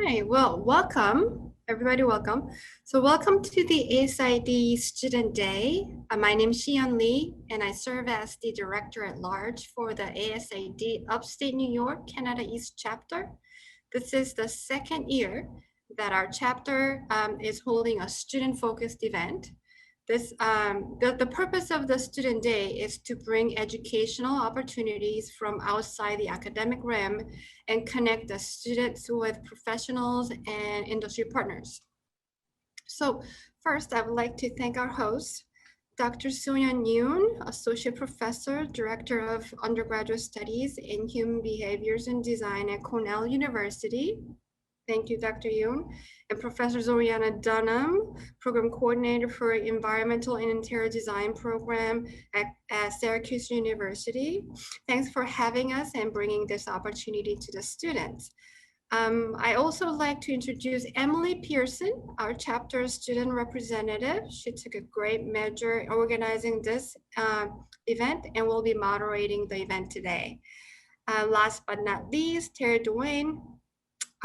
right, well, welcome, everybody, welcome. So welcome to the ASID Student Day. My name is Xian Lee, and I serve as the Director at Large for the ASID Upstate New York, Canada East Chapter. This is the second year that our chapter is holding a student-focused event. The purpose of the Student Day is to bring educational opportunities from outside the academic realm and connect the students with professionals and industry partners. So first, I would like to thank our host, Dr. Soon-Yeon Yoon, Associate Professor, Director of Undergraduate Studies in Human Behaviors and Design at Cornell University. Thank you, Dr. Yoon. And Professor Zoriana Dunham, Program Coordinator for Environmental and Interior Design Program at Syracuse University. Thanks for having us and bringing this opportunity to the students. I also would like to introduce Emily Pearson, our chapter student representative. She took a great measure organizing this event and will be moderating the event today. Last but not least, Terry Duane,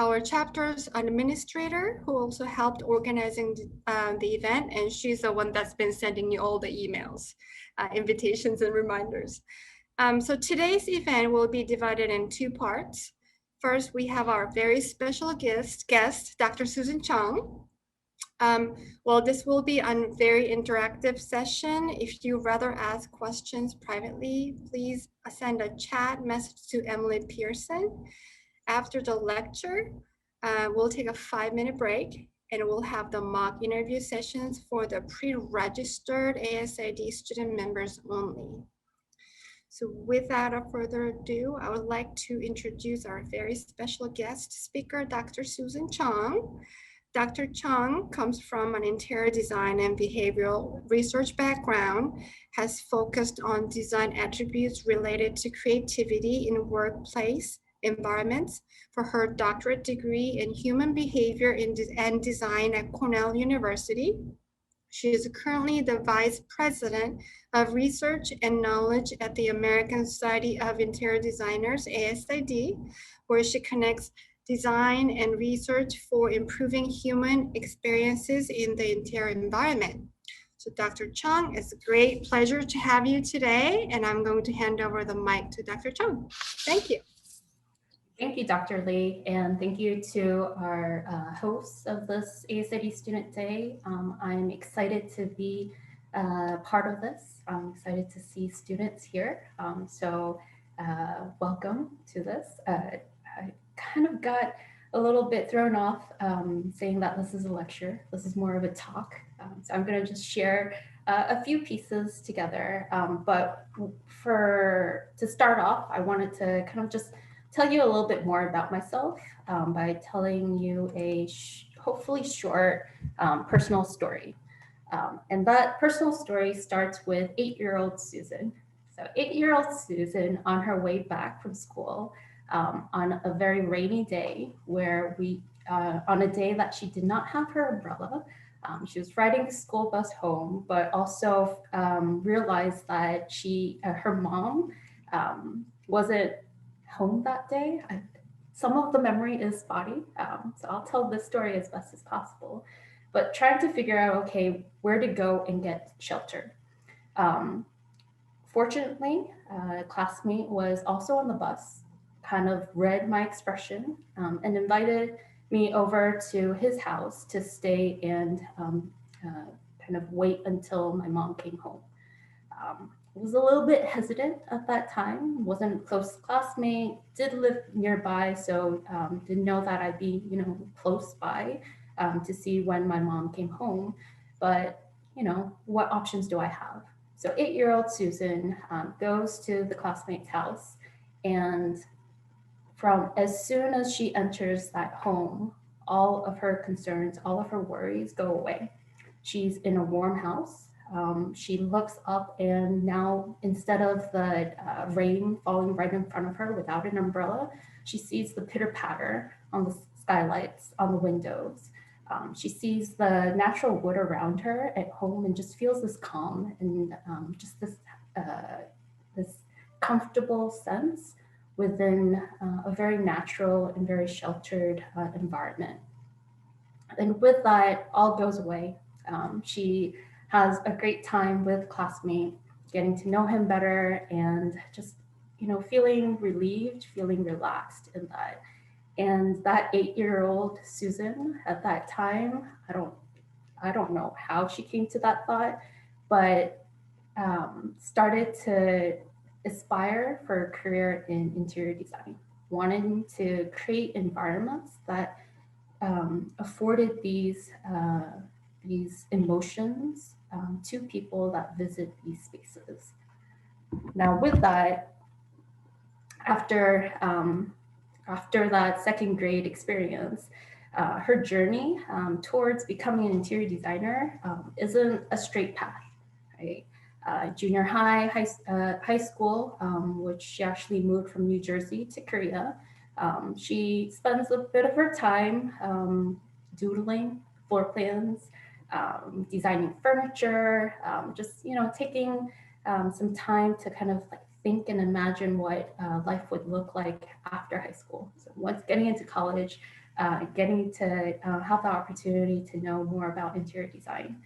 our chapter's administrator, who also helped organizing the event, and she's the one that's been sending you all the emails, invitations and reminders. So today's event will be divided in two parts. First, we have our very special guest, Dr. Susan Chung. Well, this will be a very interactive session. If you rather ask questions privately, please send a chat message to Emily Pearson. After the lecture, we'll take a 5-minute break and we'll have the mock interview sessions for the pre-registered ASID student members only. So without further ado, I would like to introduce our very special guest speaker, Dr. Susan Chung. Dr. Chung comes from an interior design and behavioral research background, has focused on design attributes related to creativity in workplace environments for her doctorate degree in human behavior and design at Cornell University. She is currently the Vice President of Research and Knowledge at the American Society of Interior Designers, ASID, where she connects design and research for improving human experiences in the interior environment. So Dr. Chung, it's a great pleasure to have you today, and I'm going to hand over the mic to Dr. Chung. Thank you. Thank you, Dr. Lee, and thank you to our hosts of this ASID Student Day. I'm excited to be part of this. I'm excited to see students here. Welcome to this. I kind of got a little bit thrown off saying that this is a lecture. This is more of a talk. So I'm going to just share a few pieces together. But to start off, I wanted to kind of just tell you a little bit more about myself by telling you a hopefully short personal story. And that personal story starts with 8-year-old Susan. So 8-year-old Susan on her way back from school on a very rainy day where on a day that she did not have her umbrella. She was riding the school bus home, but also realized that her mom wasn't home that day. Some of the memory is spotty, so I'll tell this story as best as possible, but trying to figure out, okay, where to go and get shelter. Fortunately, a classmate was also on the bus, kind of read my expression and invited me over to his house to stay and kind of wait until my mom came home. I was a little bit hesitant at that time, wasn't a close classmate, did live nearby, so didn't know that I'd be, close by to see when my mom came home. But, what options do I have? So 8-year-old Susan goes to the classmate's house, and from as soon as she enters that home, all of her concerns, all of her worries go away. She's in a warm house. She looks up, and now instead of the rain falling right in front of her without an umbrella, she sees the pitter patter on the skylights, on the windows. She sees the natural wood around her at home and just feels this calm and just this comfortable sense within a very natural and very sheltered environment. And with that, all goes away. She has a great time with classmate, getting to know him better, and just feeling relieved, feeling relaxed in that. And that 8-year-old Susan at that time, I don't know how she came to that thought, but started to aspire for a career in interior design, wanting to create environments that afforded these emotions to people that visit these spaces. Now, with that, after that second grade experience, her journey towards becoming an interior designer isn't a straight path, right? Junior high school, which she actually moved from New Jersey to Korea. She spends a bit of her time doodling floor plans, designing furniture, just taking some time to kind of like think and imagine what life would look like after high school. So once getting into college, getting to have the opportunity to know more about interior design.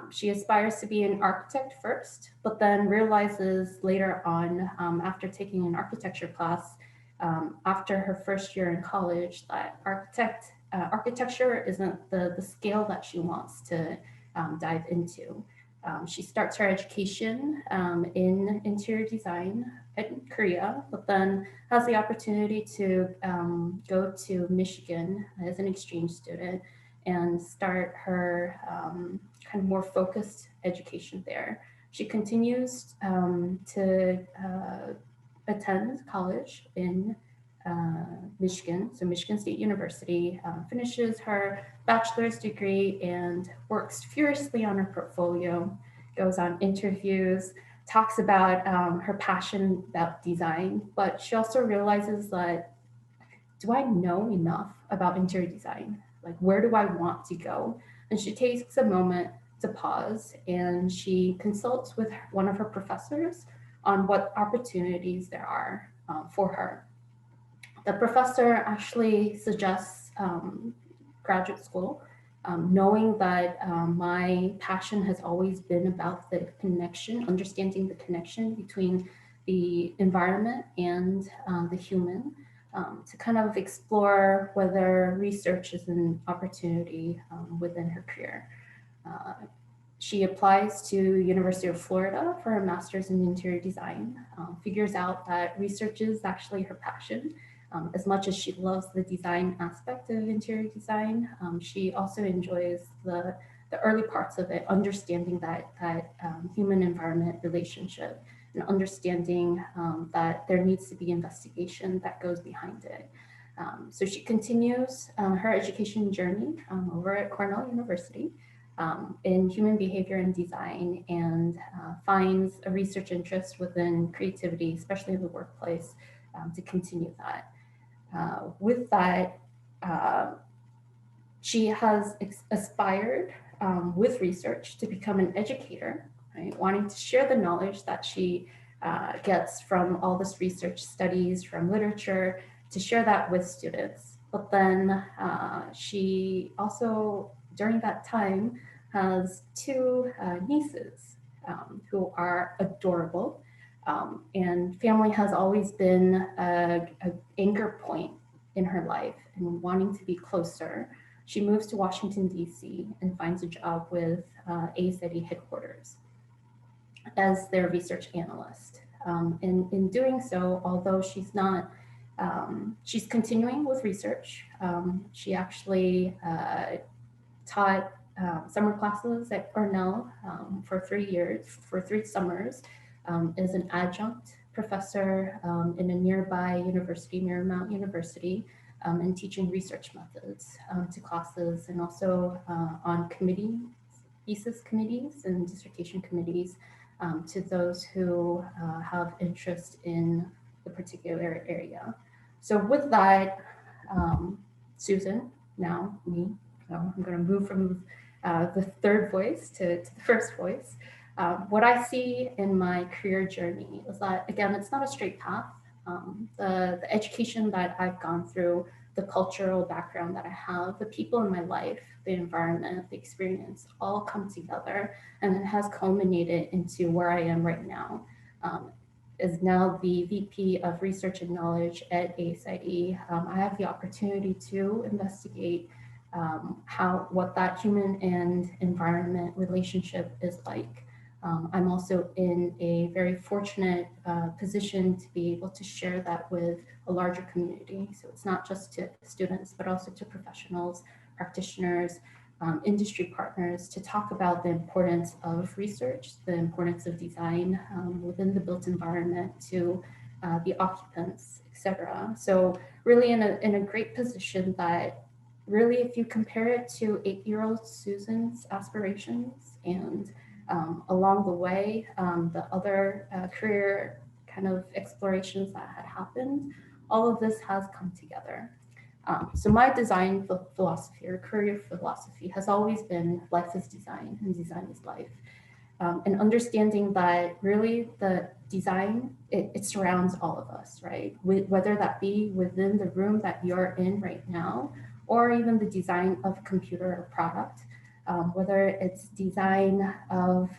She aspires to be an architect first, but then realizes later on, after taking an architecture class, after her first year in college, that architecture isn't the scale that she wants to dive into. She starts her education in interior design in Korea, but then has the opportunity to go to Michigan as an exchange student and start her kind of more focused education there. She continues to attend college in Michigan, so Michigan State University, finishes her bachelor's degree and works furiously on her portfolio, goes on interviews, talks about her passion about design, but she also realizes that, do I know enough about interior design? Like, where do I want to go? And she takes a moment to pause and she consults with one of her professors on what opportunities there are for her. The professor actually suggests graduate school, knowing that my passion has always been about the connection, understanding the connection between the environment and the human, to kind of explore whether research is an opportunity within her career. She applies to University of Florida for a master's in interior design, figures out that research is actually her passion. As much as she loves the design aspect of interior design, she also enjoys the early parts of it, understanding that human environment relationship and understanding that there needs to be investigation that goes behind it. So she continues her education journey over at Cornell University in human behavior and design, and finds a research interest within creativity, especially in the workplace, to continue that. With that, she has aspired with research to become an educator, right? Wanting to share the knowledge that she gets from all this research studies, from literature, to share that with students. But then she also, during that time, has two nieces who are adorable. And family has always been an anchor point in her life and wanting to be closer. She moves to Washington, D.C. and finds a job with Asid headquarters as their research analyst. And in doing so, although she's not, she's continuing with research. She actually taught summer classes at Cornell for 3 years, for 3 summers, as an adjunct professor in a nearby university, Marymount University, and teaching research methods to classes, and also on thesis committees and dissertation committees to those who have interest in the particular area. So with that, Susan, now me, so I'm going to move from the third voice to the first voice. What I see in my career journey is that, again, it's not a straight path. The education that I've gone through, the cultural background that I have, the people in my life, the environment, the experience, all come together, and it has culminated into where I am right now. Is now the VP of Research and Knowledge at ASID. I have the opportunity to investigate what that human and environment relationship is like. I'm also in a very fortunate position to be able to share that with a larger community. So it's not just to students, but also to professionals, practitioners, industry partners, to talk about the importance of research, the importance of design within the built environment, to the occupants, etc. So really in a great position that really, if you compare it to 8-year-old Susan's aspirations, and along the way, the other career kind of explorations that had happened, all of this has come together. So my design philosophy or career philosophy has always been life is design and design is life. And understanding that really the design, it surrounds all of us, right? Whether that be within the room that you're in right now, or even the design of a computer or product, whether it's design of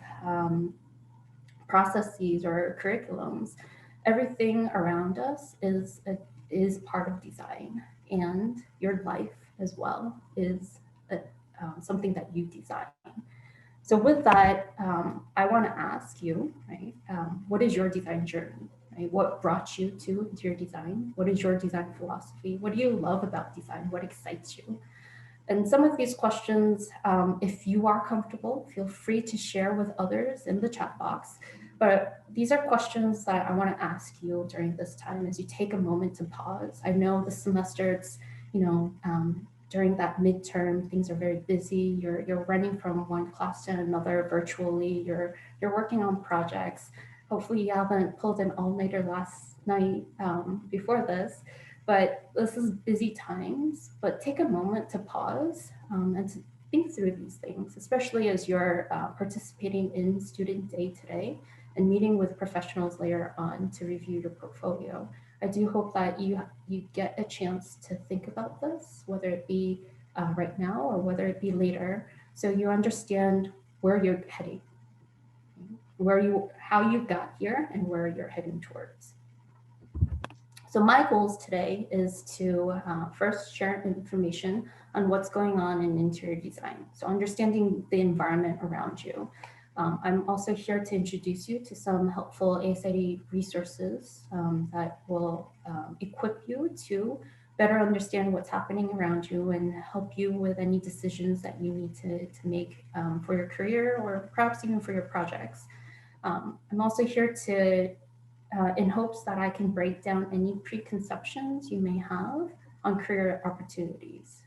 processes or curriculums, everything around us is part of design, and your life as well is something that you design. So with that, I want to ask you, right? What is your design journey? Right? What brought you to interior design? What is your design philosophy? What do you love about design? What excites you? And some of these questions, if you are comfortable, feel free to share with others in the chat box. But these are questions that I want to ask you during this time as you take a moment to pause. I know the semester, it's, during that midterm, things are very busy. You're running from one class to another virtually. You're working on projects. Hopefully you haven't pulled an all-nighter last night before this. But this is busy times, but take a moment to pause and to think through these things, especially as you're participating in Student Day today and meeting with professionals later on to review your portfolio. I do hope that you get a chance to think about this, whether it be right now or whether it be later, so you understand where you're heading, how you got here and where you're heading towards. So my goals today is to first share information on what's going on in interior design. So understanding the environment around you. I'm also here to introduce you to some helpful ASID resources that will equip you to better understand what's happening around you and help you with any decisions that you need to make for your career or perhaps even for your projects. I'm also here to in hopes that I can break down any preconceptions you may have on career opportunities.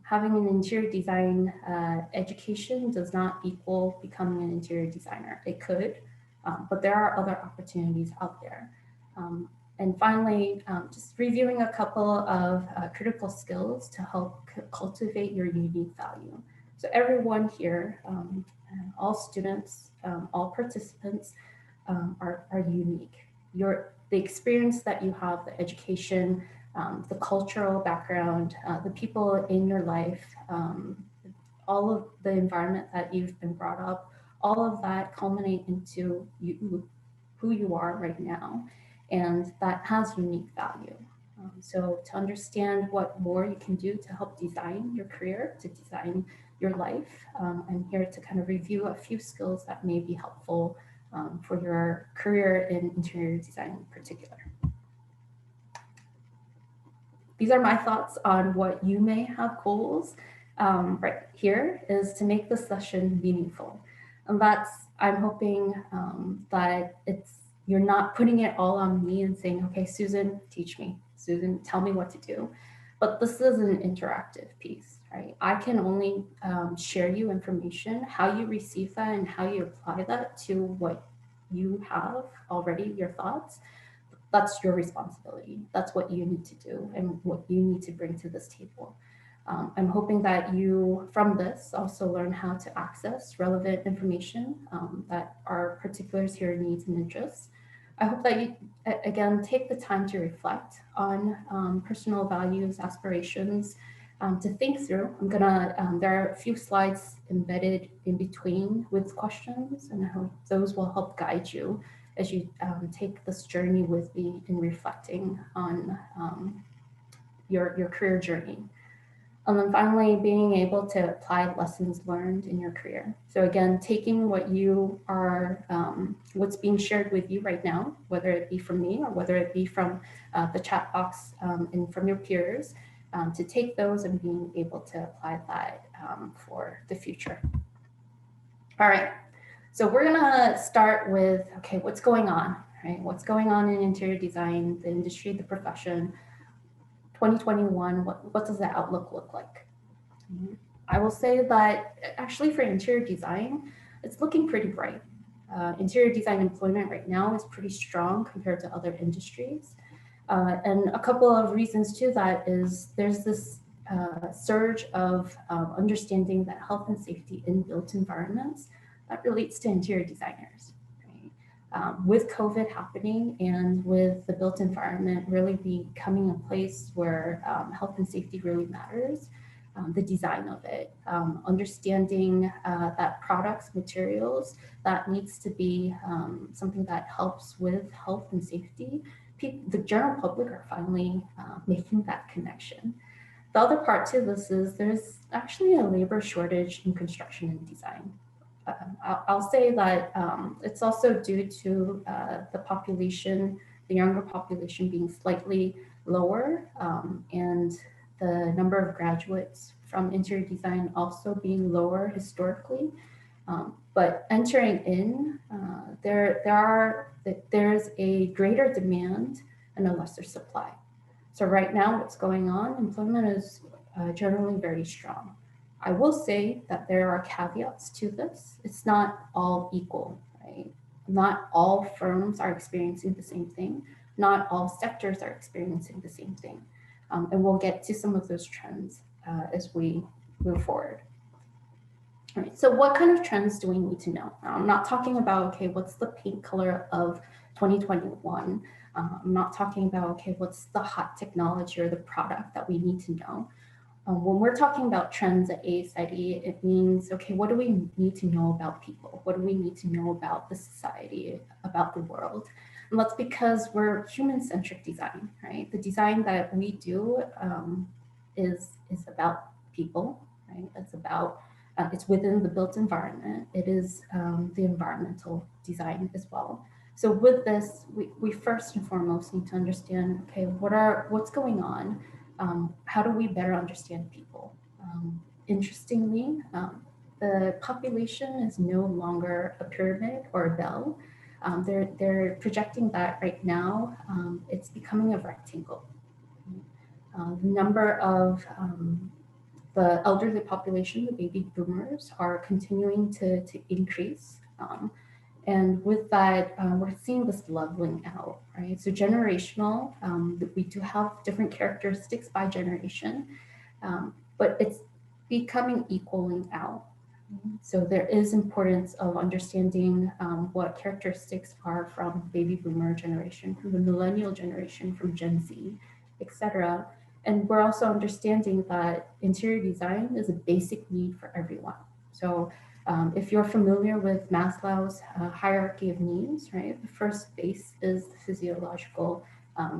Having an interior design education does not equal becoming an interior designer. It could, but there are other opportunities out there. And finally, just reviewing a couple of critical skills to help cultivate your unique value. So everyone here, all students, all participants, are unique. The experience that you have, the education, the cultural background, the people in your life, all of the environment that you've been brought up, all of that culminate into who you are right now, and that has unique value. So to understand what more you can do to help design your career, to design your life, I'm here to kind of review a few skills that may be helpful for your career in interior design in particular. These are my thoughts on what you may have goals. Right here is to make this session meaningful. And I'm hoping that you're not putting it all on me and saying, okay, Susan, teach me. Susan, tell me what to do. But this is an interactive piece, right? I can only share you information, how you receive that and how you apply that to what you have already, your thoughts. That's your responsibility. That's what you need to do and what you need to bring to this table. I'm hoping that you, from this, also learn how to access relevant information that are particular to your needs and interests. I hope that you, again, take the time to reflect on personal values, aspirations, to think through. There are a few slides embedded in between with questions, and I hope those will help guide you as you take this journey with me in reflecting on your career journey. And then finally, being able to apply lessons learned in your career. So again, taking what you are, what's being shared with you right now, whether it be from me or whether it be from the chat box and from your peers, to take those and being able to apply that for the future. All right, so we're gonna start with, okay, what's going on, right? What's going on in interior design, the industry, the profession, 2021, what does that outlook look like? I will say that actually for interior design, it's looking pretty bright. Interior design employment right now is pretty strong compared to other industries. And a couple of reasons to that is there's this surge of understanding that health and safety in built environments that relates to interior designers. With COVID happening and with the built environment really becoming a place where health and safety really matters, the design of it, understanding that products, materials, that needs to be something that helps with health and safety. The general public are finally making that connection. The other part to this is there's actually a labor shortage in construction and design. I'll say that it's also due to the population, the younger population being slightly lower, and the number of graduates from interior design also being lower historically. But entering in, there's a greater demand and a lesser supply. So right now what's going on, employment is generally very strong. I will say that there are caveats to this. It's not all equal, right? Not all firms are experiencing the same thing. Not all sectors are experiencing the same thing. And we'll get to some of those trends as we move forward. All right, so what kind of trends do we need to know? Now, I'm not talking about, okay, what's the paint color of 2021? I'm not talking about, okay, what's the hot technology or the product that we need to know? When we're talking about trends at ASID, it means, okay, what do we need to know about people? What do we need to know about the society, about the world? And that's because we're human-centric design, right? The design that we do is about people, right? It's about, it's within the built environment. It is the environmental design as well. So with this, we first and foremost need to understand, okay, what's going on? How do we better understand people? Interestingly, the population is no longer a pyramid or a bell. They're projecting that right now, it's becoming a rectangle. The number of the elderly population, the baby boomers, are continuing to increase. And with that, we're seeing this leveling out, right? So generational, we do have different characteristics by generation, but it's becoming equaling out. So there is importance of understanding what characteristics are from baby boomer generation, from the millennial generation, from Gen Z, etc. And we're also understanding that interior design is a basic need for everyone. So if you're familiar with Maslow's hierarchy of needs, right? The first base is the physiological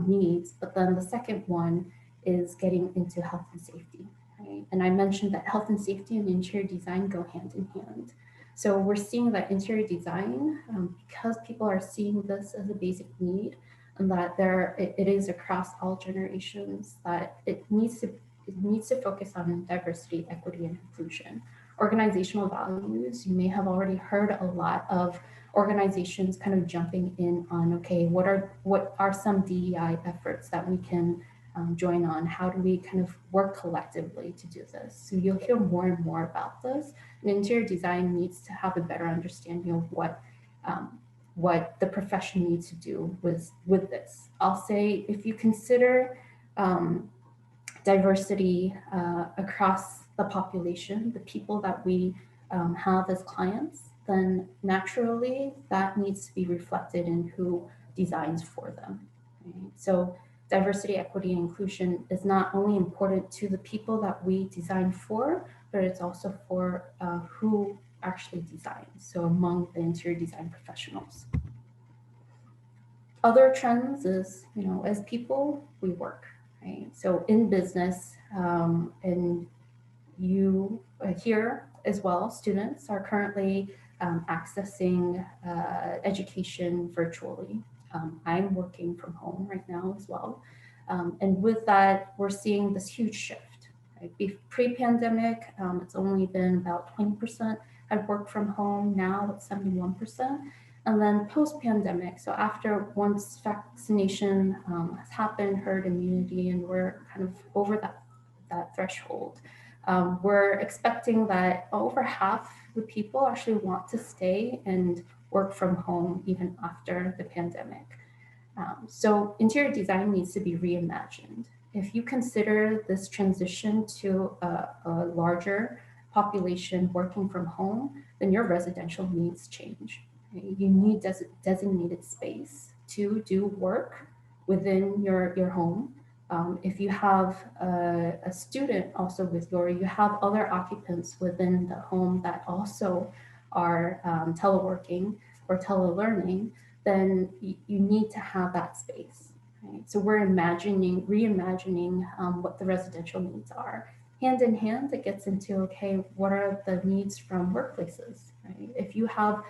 needs, but then the second one is getting into health and safety, right? And I mentioned that health and safety and interior design go hand in hand. So we're seeing that interior design, because people are seeing this as a basic need, and that it is across all generations, that it needs to focus on diversity, equity, and inclusion. Organizational values, you may have already heard a lot of organizations kind of jumping in on, okay, what are some DEI efforts that we can join on? How do we kind of work collectively to do this? So you'll hear more and more about this. And interior design needs to have a better understanding of what the profession needs to do with this. I'll say, if you consider diversity across the population, the people that we have as clients, then naturally that needs to be reflected in who designs for them. Right? So diversity, equity, and inclusion is not only important to the people that we design for, but it's also for who actually designs, so among the interior design professionals. Other trends is, as people, we work, right? So in business, and you here as well, students are currently accessing education virtually. I'm working from home right now as well. And with that, we're seeing this huge shift. Right? Pre-pandemic, it's only been about 20% had worked from home. Now it's 71%. And then post-pandemic, so after once vaccination has happened, herd immunity, and we're kind of over that threshold, we're expecting that over half the people actually want to stay and work from home even after the pandemic. So interior design needs to be reimagined. If you consider this transition to a larger population working from home, then your residential needs change. You need designated space to do work within your home. If you have a student also with you have other occupants within the home that also are teleworking or telelearning, then you need to have that space. Right? So we're reimagining what the residential needs are. Hand in hand, it gets into, okay, what are the needs from workplaces, right? If you have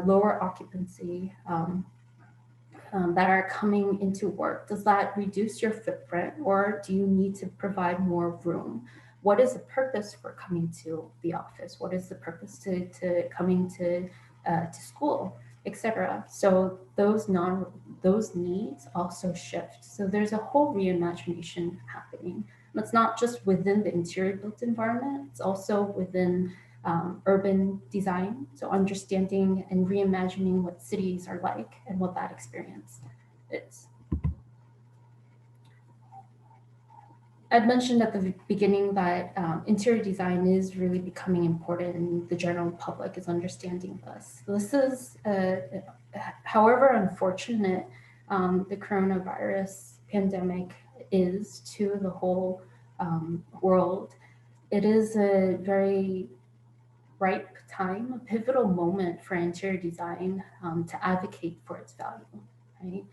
lower occupancy that are coming into work, does that reduce your footprint, or do you need to provide more room? What is the purpose for coming to the office? What is the purpose to coming to school, etc.? So those needs also shift. So there's a whole reimagination happening. And it's not just within the interior built environment; it's also within urban design, so understanding and reimagining what cities are like and what that experience is. I'd mentioned at the beginning that interior design is really becoming important and the general public is understanding this. This is, however unfortunate the coronavirus pandemic is to the whole world, it is a very ripe time, a pivotal moment for interior design to advocate for its value, right?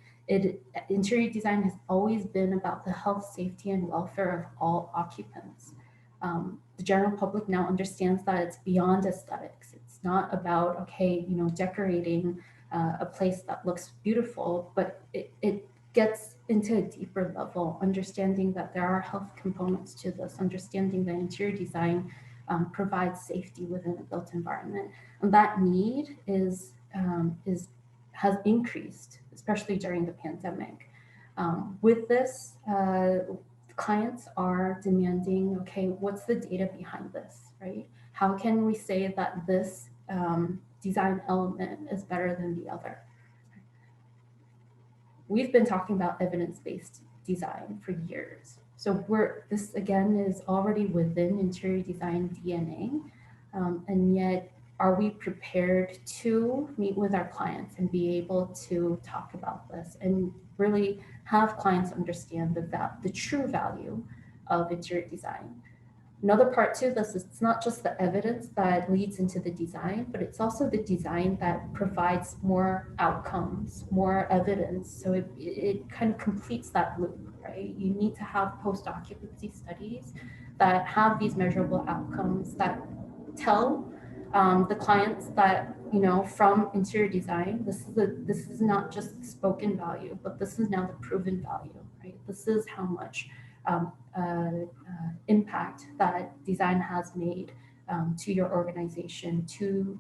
Interior design has always been about the health, safety, and welfare of all occupants. The general public now understands that it's beyond aesthetics. It's not about, okay, decorating a place that looks beautiful, but it gets into a deeper level, understanding that there are health components to this, understanding that interior design provides safety within a built environment, and that need has increased, especially during the pandemic. With this, clients are demanding, okay, what's the data behind this, right? How can we say that this design element is better than the other? We've been talking about evidence-based design for years. So this again is already within interior design DNA, and yet are we prepared to meet with our clients and be able to talk about this and really have clients understand the true value of interior design? Another part to this is it's not just the evidence that leads into the design, but it's also the design that provides more outcomes, more evidence. So it kind of completes that loop, right? You need to have post-occupancy studies that have these measurable outcomes that tell the clients that, from interior design, this is not just the spoken value, but this is now the proven value, right? This is how much impact that design has made to your organization, to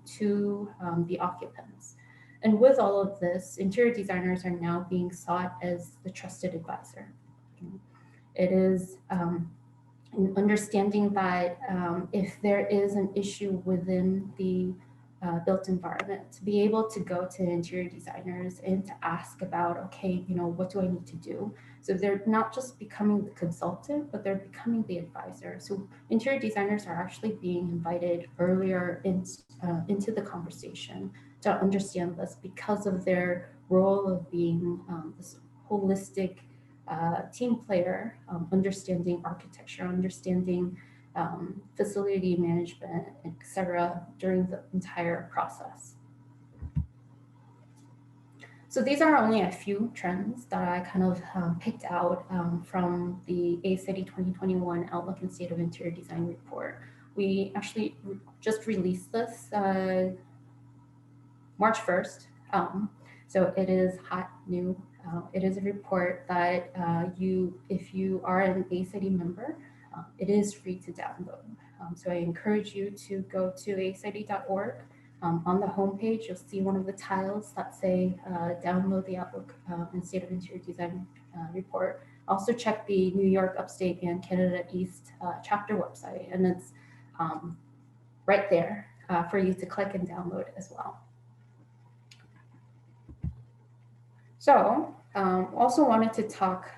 the occupants. And with all of this, interior designers are now being sought as the trusted advisor. It is understanding that if there is an issue within the built environment, to be able to go to interior designers and to ask about, okay, what do I need to do? So they're not just becoming the consultant, but they're becoming the advisor. So interior designers are actually being invited earlier into the conversation to understand this because of their role of being this holistic team player, understanding architecture, understanding facility management, etc., during the entire process. So these are only a few trends that I kind of picked out from the ASID 2021 Outlook and State of Interior Design report. We actually just released this March 1st. So it is hot, new. It is a report that if you are an ASID member, it is free to download. So I encourage you to go to asid.org. On the homepage, you'll see one of the tiles that say download the Outlook and State of Interior Design report. Also check the New York Upstate and Canada East chapter website, and it's right there for you to click and download as well. So also wanted to talk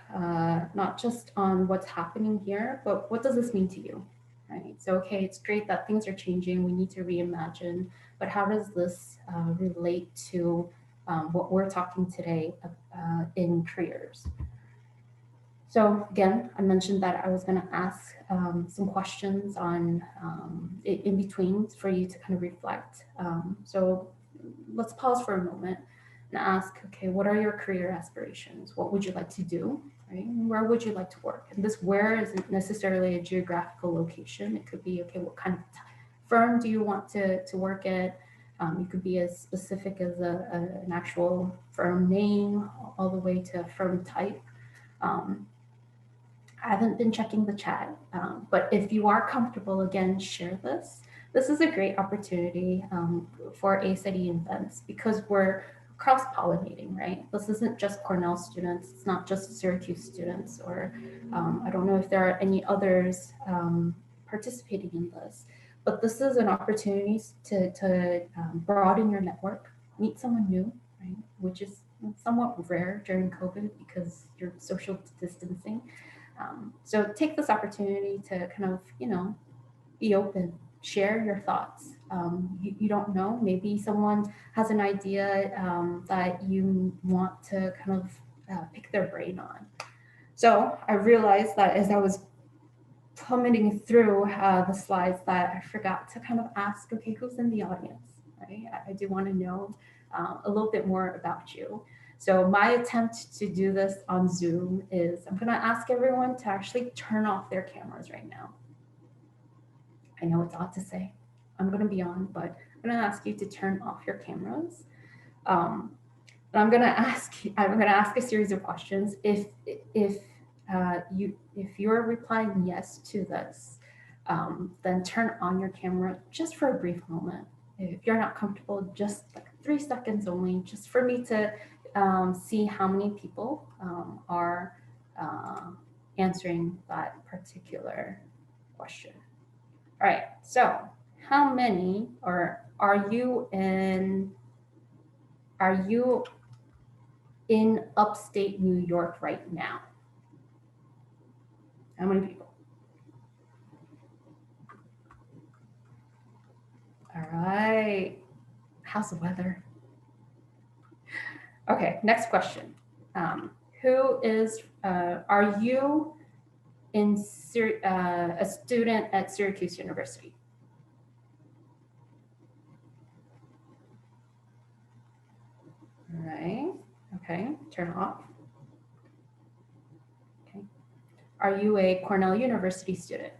not just on what's happening here, but what does this mean to you? Right? So, okay, it's great that things are changing. We need to reimagine, but how does this relate to what we're talking today in careers? So again, I mentioned that I was going to ask some questions on in between for you to kind of reflect. So let's pause for a moment and ask, okay, what are your career aspirations? What would you like to do? Right? Where would you like to work? And this where isn't necessarily a geographical location. It could be, okay, what kind of firm do you want to work at? You could be as specific as an actual firm name all the way to firm type. I haven't been checking the chat, but if you are comfortable, again, share this. This is a great opportunity for ASID events because we're cross-pollinating, right? This isn't just Cornell students, it's not just Syracuse students, or I don't know if there are any others participating in this, but this is an opportunity to broaden your network, meet someone new, right? Which is somewhat rare during COVID because you're social distancing. So take this opportunity to kind of, be open, share your thoughts. You don't know, maybe someone has an idea that you want to kind of pick their brain on. So I realized that as I was plummeting through the slides that I forgot to kind of ask, okay, who's in the audience, right? I do want to know a little bit more about you. So my attempt to do this on Zoom is I'm going to ask everyone to actually turn off their cameras right now. I know it's odd to say, I'm going to be on, but I'm going to ask you to turn off your cameras. And I'm going to ask a series of questions. If you're replying yes to this, then turn on your camera just for a brief moment. If you're not comfortable, just like 3 seconds only, just for me to see how many people are answering that particular question. All right, so how many, or are you in upstate New York right now? How many people? All right, how's the weather? Okay, next question. Are you a student at Syracuse University? All right, okay, turn off. Okay. Are you a Cornell University student?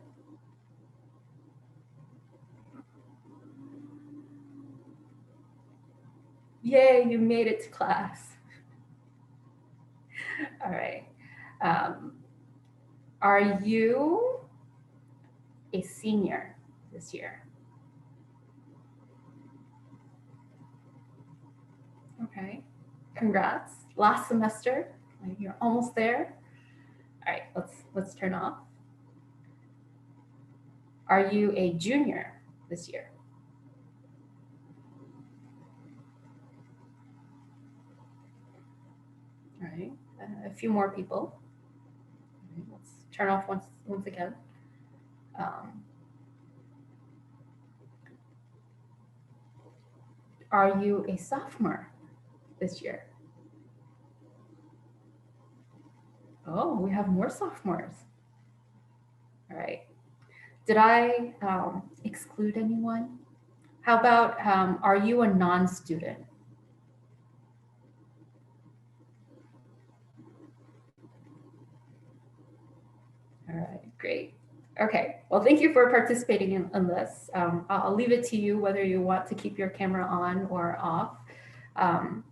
Yay, you made it to class. All right. Are you a senior this year? Okay, congrats. Last semester, you're almost there. All right, let's turn off. Are you a junior this year? All right, a few more people. Right, let's turn off once again. Are you a sophomore this year? Oh, we have more sophomores. All right. Did I exclude anyone? How about, are you a non-student? All right, great. Okay, well, thank you for participating in this. I'll leave it to you whether you want to keep your camera on or off. Um,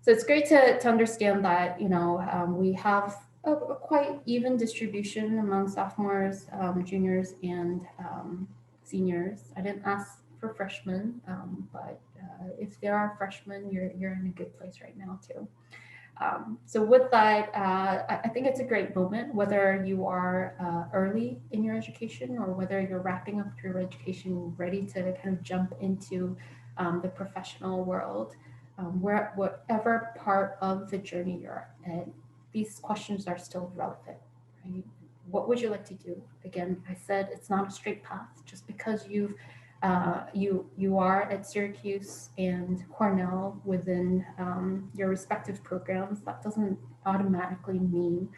so it's great to understand that, we have a quite even distribution among sophomores, juniors, and seniors. I didn't ask for freshmen, but if there are freshmen, you're in a good place right now too. So with that, I think it's a great moment, whether you are early in your education or whether you're wrapping up your education, ready to kind of jump into the professional world, whatever part of the journey you're at, these questions are still relevant, right? What would you like to do? Again, I said it's not a straight path. Just because you are at Syracuse and Cornell within your respective programs, that doesn't automatically mean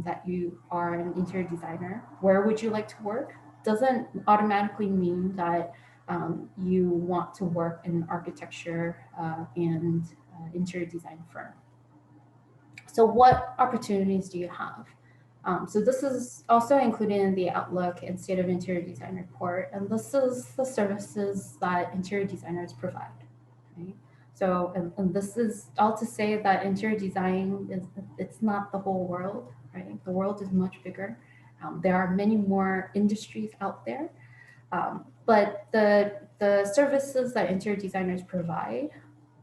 that you are an interior designer. Where would you like to work? Doesn't automatically mean that you want to work in architecture and interior design firm. So what opportunities do you have? So this is also included in the Outlook and State of Interior Design report, and this is the services that interior designers provide. Right? So, and this is all to say that interior design it's not the whole world, right? The world is much bigger. There are many more industries out there, but the services that interior designers provide,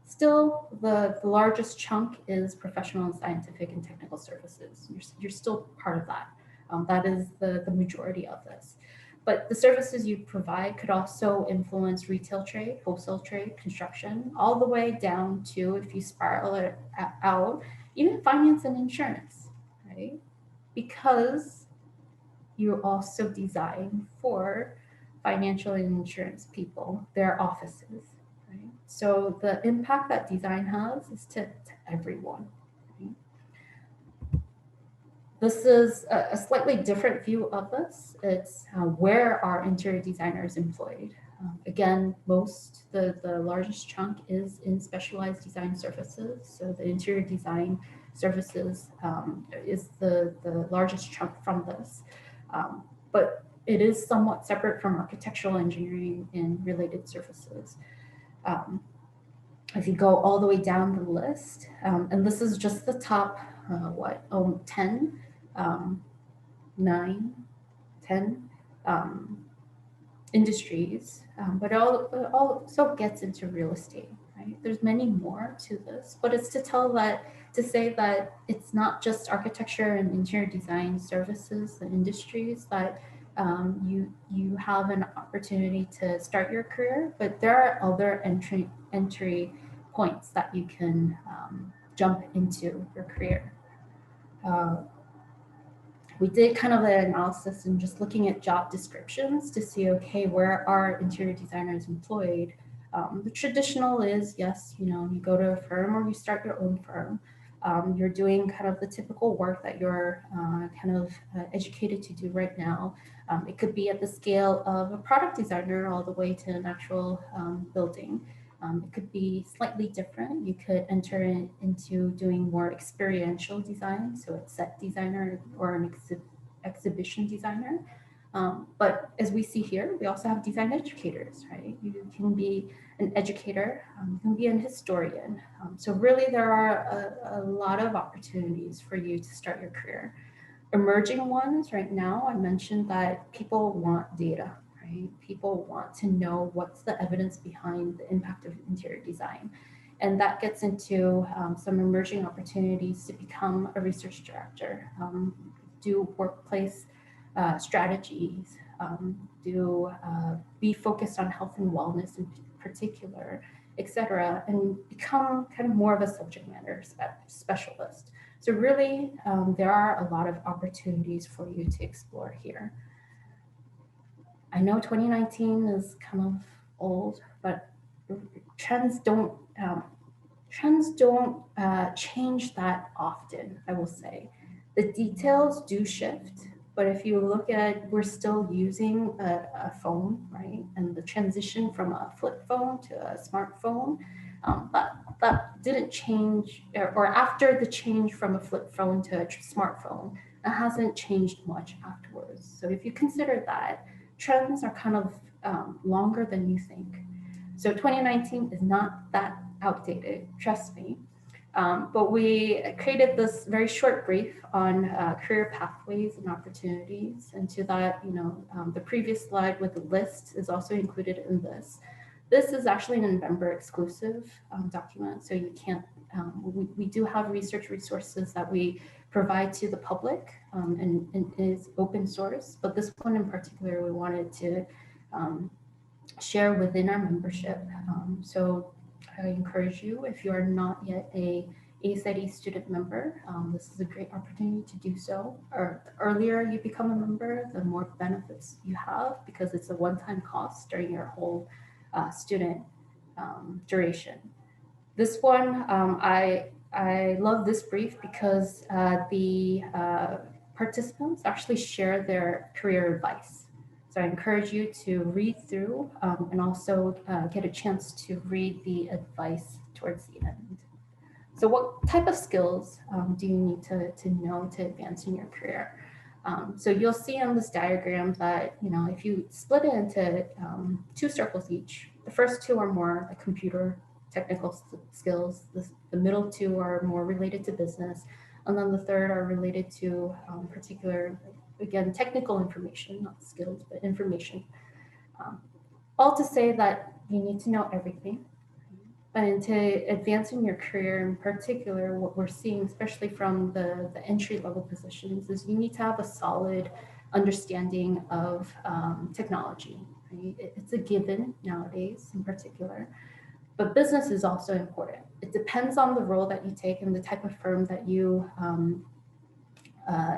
still the largest chunk is professional and scientific and technical services. You're still part of that. That is the majority of this. But the services you provide could also influence retail trade, wholesale trade, construction, all the way down to, if you spiral it out, even finance and insurance, right? Because you also design for financial and insurance people, their offices. Right? So the impact that design has is to everyone. Right? This is a slightly different view of this. It's where are interior designers employed? Again, the largest chunk is in specialized design services. So the interior design services is the largest chunk from this. But it is somewhat separate from architectural engineering and related services. If you go all the way down the list, and this is just the top, 10, 9, 10 industries, but it also gets into real estate, right? There's many more to this, but it's to say that it's not just architecture and interior design services, the industries that you have an opportunity to start your career, but there are other entry points that you can jump into your career. We did kind of an analysis and just looking at job descriptions to see, okay, where are interior designers employed? The traditional is, yes, you go to a firm or you start your own firm. You're doing kind of the typical work that you're educated to do right now. It could be at the scale of a product designer all the way to an actual building. It could be slightly different. You could enter into doing more experiential design, so a set designer or an exhibition designer. But as we see here, we also have design educators, right? You can be an educator, you can be an historian. So really there are a lot of opportunities for you to start your career. Emerging ones right now, I mentioned that people want data. Right? People want to know what's the evidence behind the impact of interior design. And that gets into some emerging opportunities to become a research director, do workplace strategies, be focused on health and wellness in particular, et cetera, and become kind of more of a subject matter specialist. So really, there are a lot of opportunities for you to explore here. I know 2019 is kind of old, but trends don't change that often, I will say. The details do shift, but if you look at, we're still using a phone, right? And the transition from a flip phone to a smartphone, that didn't change, or after the change from a flip phone to a smartphone, it hasn't changed much afterwards. So if you consider that, trends are kind of longer than you think. So 2019 is not that outdated, trust me. But we created this very short brief on career pathways and opportunities. And to that, the previous slide with the list is also included in this. This is actually an November exclusive document, so you can't, we do have research resources that we provide to the public, and is open source, but this one in particular we wanted to share within our membership. So I encourage you, if you are not yet a ASID student member, this is a great opportunity to do so. Or the earlier you become a member, the more benefits you have, because it's a one-time cost during your whole student duration. This one, I love this brief because the participants actually share their career advice. So I encourage you to read through and also get a chance to read the advice towards the end. So what type of skills do you need to know to advance in your career? So you'll see on this diagram that, if you split it into two circles each, the first two are more like computer technical skills. The middle two are more related to business. And then the third are related to particular, again, technical information, not skills, but information. All to say that you need to know everything. But into advancing your career in particular, what we're seeing, especially from the entry-level positions, is you need to have a solid understanding of technology. Right? It's a given nowadays in particular. But business is also important. It depends on the role that you take and the type of firm that you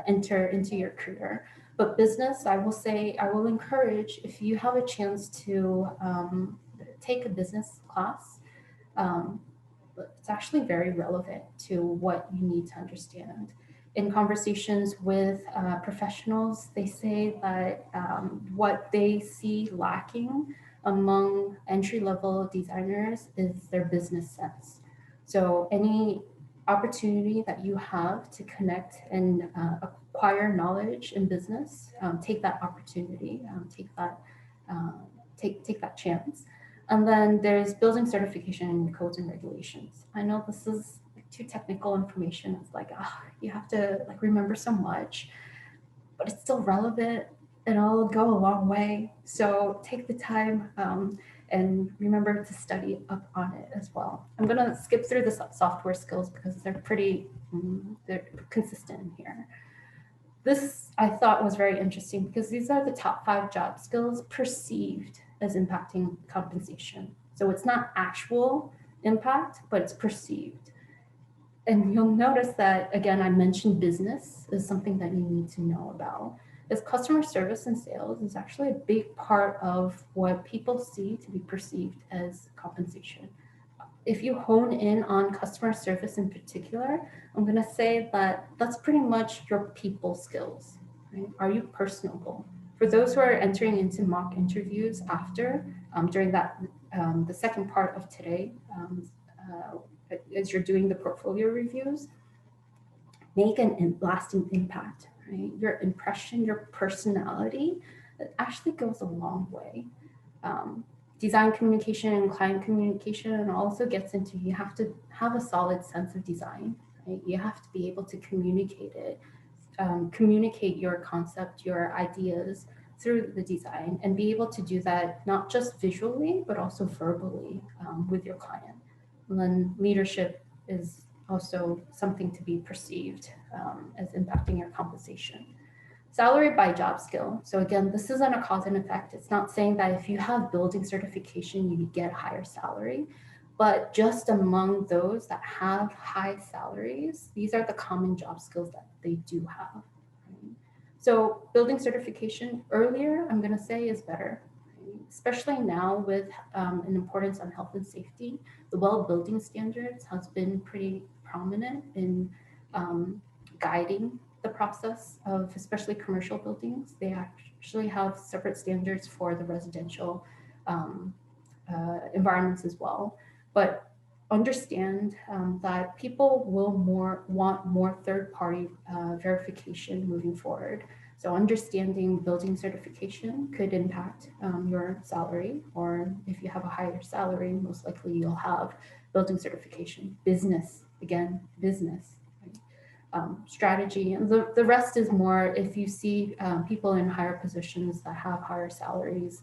enter into your career. But business, I will say, I will encourage, if you have a chance to take a business class, it's actually very relevant to what you need to understand. In conversations with professionals, they say that what they see lacking among entry-level designers is their business sense. So any opportunity that you have to connect and acquire knowledge in business, take that opportunity, take that chance. And then there's building certification and codes and regulations. I know this is too technical information. It's like, you have to remember so much, but it's still relevant and it'll go a long way. So take the time and remember to study up on it as well. I'm gonna skip through the software skills because they're they're consistent in here. This I thought was very interesting because these are the top 5 job skills perceived as impacting compensation. So it's not actual impact, but it's perceived. And you'll notice that, again, I mentioned business is something that you need to know about. As customer service and sales is actually a big part of what people see to be perceived as compensation. If you hone in on customer service in particular, I'm going to say that that's pretty much your people skills. Right? Are you personable? For those who are entering into mock interviews after, during that, the second part of today, as you're doing the portfolio reviews, make an lasting impact, right? Your impression, your personality, it actually goes a long way. Design communication and client communication also gets into, you have to have a solid sense of design, right? You have to be able to communicate it, communicate your concept, your ideas through the design, and be able to do that not just visually, but also verbally with your client. And then leadership is also something to be perceived as impacting your compensation. Salary by job skill. So again, this isn't a cause and effect. It's not saying that if you have building certification, you get higher salary, but just among those that have high salaries, these are the common job skills that they do have. Right? So building certification earlier, I'm gonna say, is better, right? Especially now with an importance on health and safety. The WELL building standards has been pretty prominent in guiding the process of especially commercial buildings. They actually have separate standards for the residential environments as well. But understand that people will want more third-party verification moving forward. So understanding building certification could impact your salary, or if you have a higher salary, most likely you'll have building certification. Business, again, business. Right? Strategy, and the rest is more if you see people in higher positions that have higher salaries,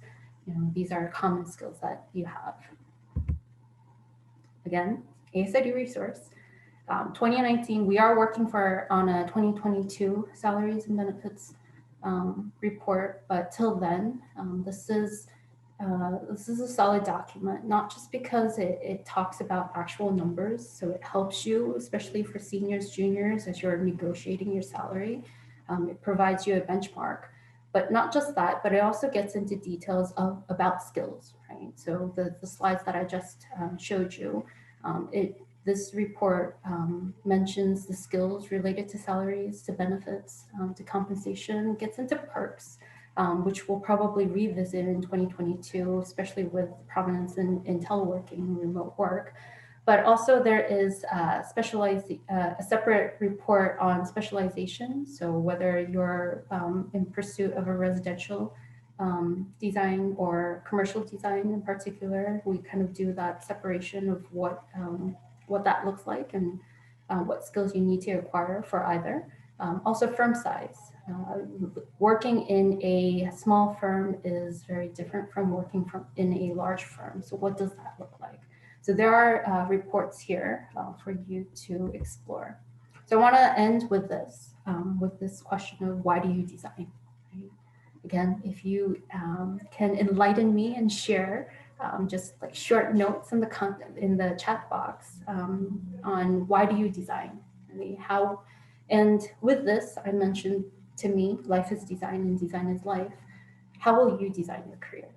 these are common skills that you have. Again, ASID resource. 2019, we are working on a 2022 salaries and benefits report, but till then, this is a solid document, not just because it talks about actual numbers, so it helps you, especially for seniors, juniors, as you're negotiating your salary. It provides you a benchmark, but not just that, but it also gets into details about skills, right? So the slides that I just showed you, this report mentions the skills related to salaries, to benefits, to compensation, gets into perks, which we'll probably revisit in 2022, especially with prominence in teleworking and remote work. But also there is a separate report on specialization. So whether you're in pursuit of a residential design or commercial design in particular, we kind of do that separation of what that looks like and what skills you need to acquire for either. Also firm size. Working in a small firm is very different from working in a large firm. So what does that look like? So there are reports here for you to explore. So I want to end with this question of why do you design? Right? Again, if you can enlighten me and share just like short notes in the chat box on why do you design? Really, how? And with this, I mentioned, to me, life is design and design is life. How will you design your career?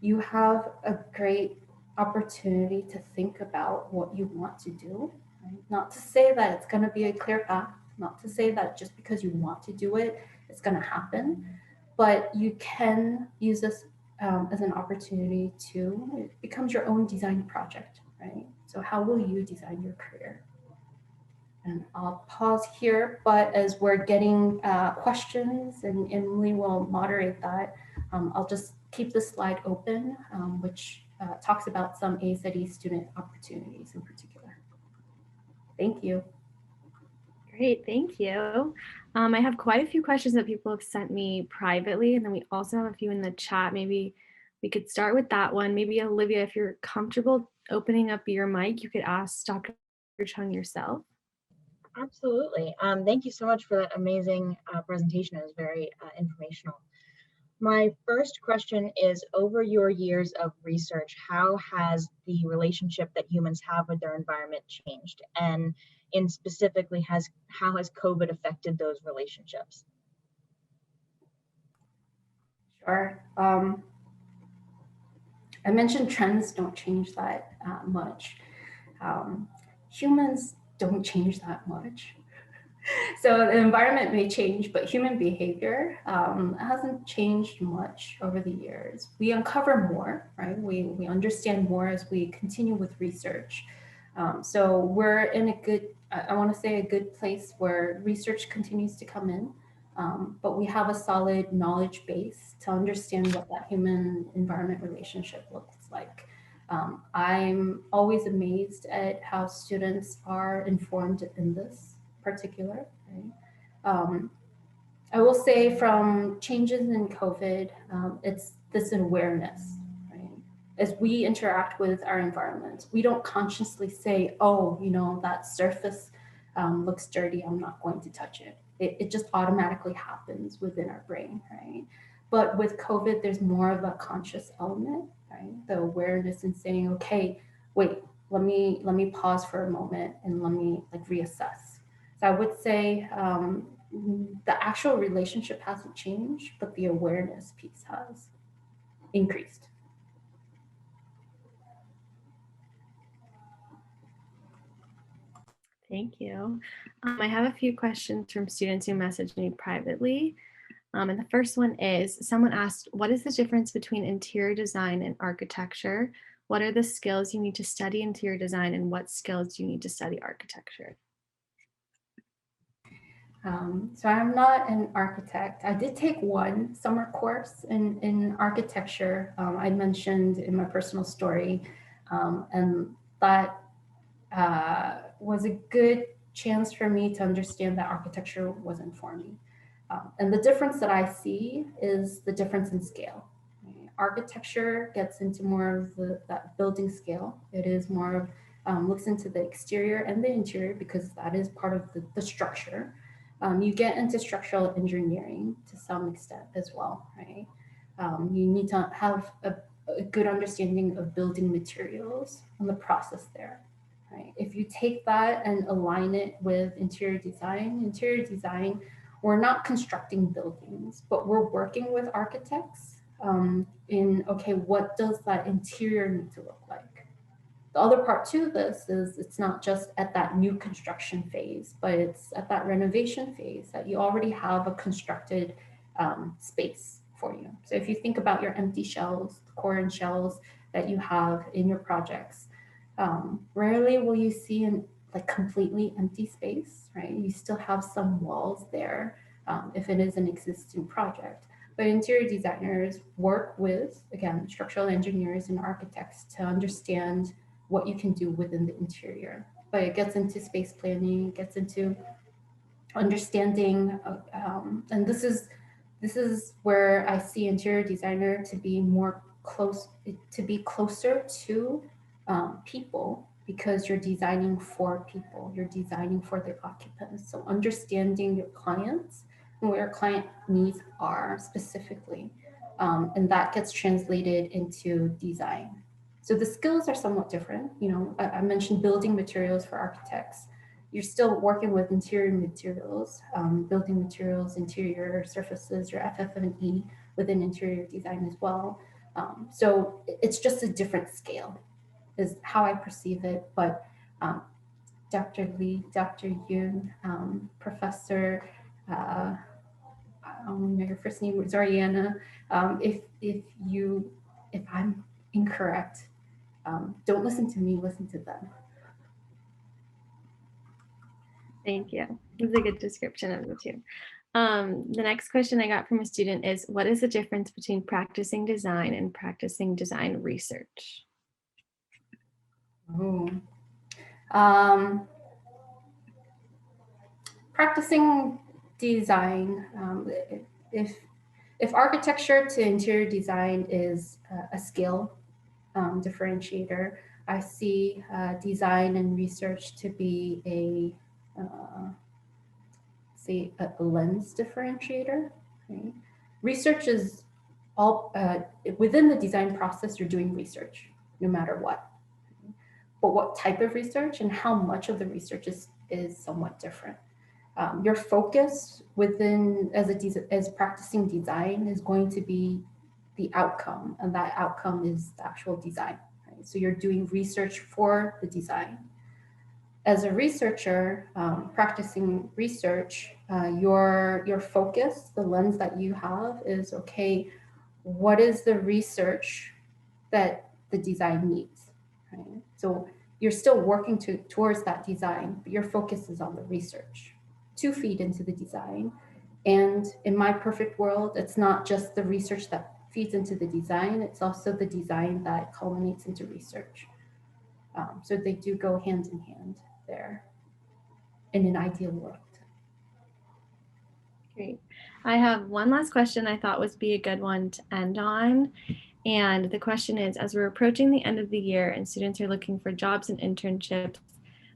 You have a great opportunity to think about what you want to do. Right? Not to say that it's going to be a clear path, not to say that just because you want to do it, it's going to happen, but you can use this as an opportunity it becomes your own design project, right? So how will you design your career? And I'll pause here, but as we're getting questions and Emily will moderate that, I'll just keep the slide open, which talks about some ASID student opportunities in particular. Thank you. Great, thank you. I have quite a few questions that people have sent me privately, and then we also have a few in the chat. Maybe we could start with that one. Maybe Olivia, if you're comfortable opening up your mic, you could ask Dr. Chung yourself. Absolutely. Thank you so much for that amazing presentation. It was very informational. My first question is, over your years of research, how has the relationship that humans have with their environment changed? And specifically, how has COVID affected those relationships? Sure. I mentioned trends don't change that much. Humans don't change that much. So the environment may change, but human behavior hasn't changed much over the years. We uncover more, right? We understand more as we continue with research. So we're in I want to say a good place where research continues to come in, but we have a solid knowledge base to understand what that human environment relationship looks like. I'm always amazed at how students are informed in this particular. Right? I will say from changes in COVID, it's this awareness. Right? As we interact with our environment, we don't consciously say, oh, that surface looks dirty, I'm not going to touch it. It just automatically happens within our brain, right? But with COVID, there's more of a conscious element, right? The awareness and saying, okay, wait, let me pause for a moment and let me reassess. So I would say the actual relationship hasn't changed, but the awareness piece has increased. Thank you. I have a few questions from students who messaged me privately. And the first one is, someone asked, what is the difference between interior design and architecture? What are the skills you need to study interior design, and what skills do you need to study architecture? So I'm not an architect. I did take one summer course in architecture. I mentioned in my personal story, and that was a good chance for me to understand that architecture wasn't for me. And the difference that I see is the difference in scale. Architecture gets into more of that building scale. It is more of, looks into the exterior and the interior because that is part of the structure. You get into structural engineering to some extent as well, right? You need to have a good understanding of building materials and the process there, right? If you take that and align it with interior design, we're not constructing buildings, but we're working with architects okay, what does that interior need to look like? The other part to this is it's not just at that new construction phase, but it's at that renovation phase that you already have a constructed space for you. So if you think about your empty shells, the core and shells that you have in your projects, rarely will you see an like completely empty space, right? You still have some walls there if it is an existing project. But interior designers work with, again, structural engineers and architects to understand what you can do within the interior. But it gets into space planning, it gets into understanding, and this is where I see interior designer to be more close, to be closer to people, because you're designing for people, you're designing for the occupants. So understanding your clients and what your client needs are specifically, and that gets translated into design. So the skills are somewhat different. You know, I mentioned building materials for architects. You're still working with interior materials, building materials, interior surfaces, your FF&E within interior design as well. So it's just a different scale is how I perceive it. But Dr. Lee, Dr. Yoon, Professor, I don't know your first name, Zariana, if I'm incorrect, don't listen to me, listen to them. Thank you. That's a good description of the two. The next question I got from a student is, what is the difference between practicing design and practicing design research? Oh. Practicing design, if architecture to interior design is a skill differentiator, I see design and research to be say a lens differentiator. Right? Research is all within the design process. You're doing research no matter what, but what type of research and how much of the research is somewhat different. Your focus within as practicing design is going to be the outcome, and that outcome is the actual design. Right? So you're doing research for the design. As a researcher, practicing research, your focus, the lens that you have is, okay, what is the research that the design needs? Right? So you're still working towards that design, but your focus is on the research to feed into the design. And in my perfect world, it's not just the research that feeds into the design, it's also the design that culminates into research. So they do go hand in hand there in an ideal world. Great. I have one last question I thought would be a good one to end on. And the question is, as we're approaching the end of the year and students are looking for jobs and internships,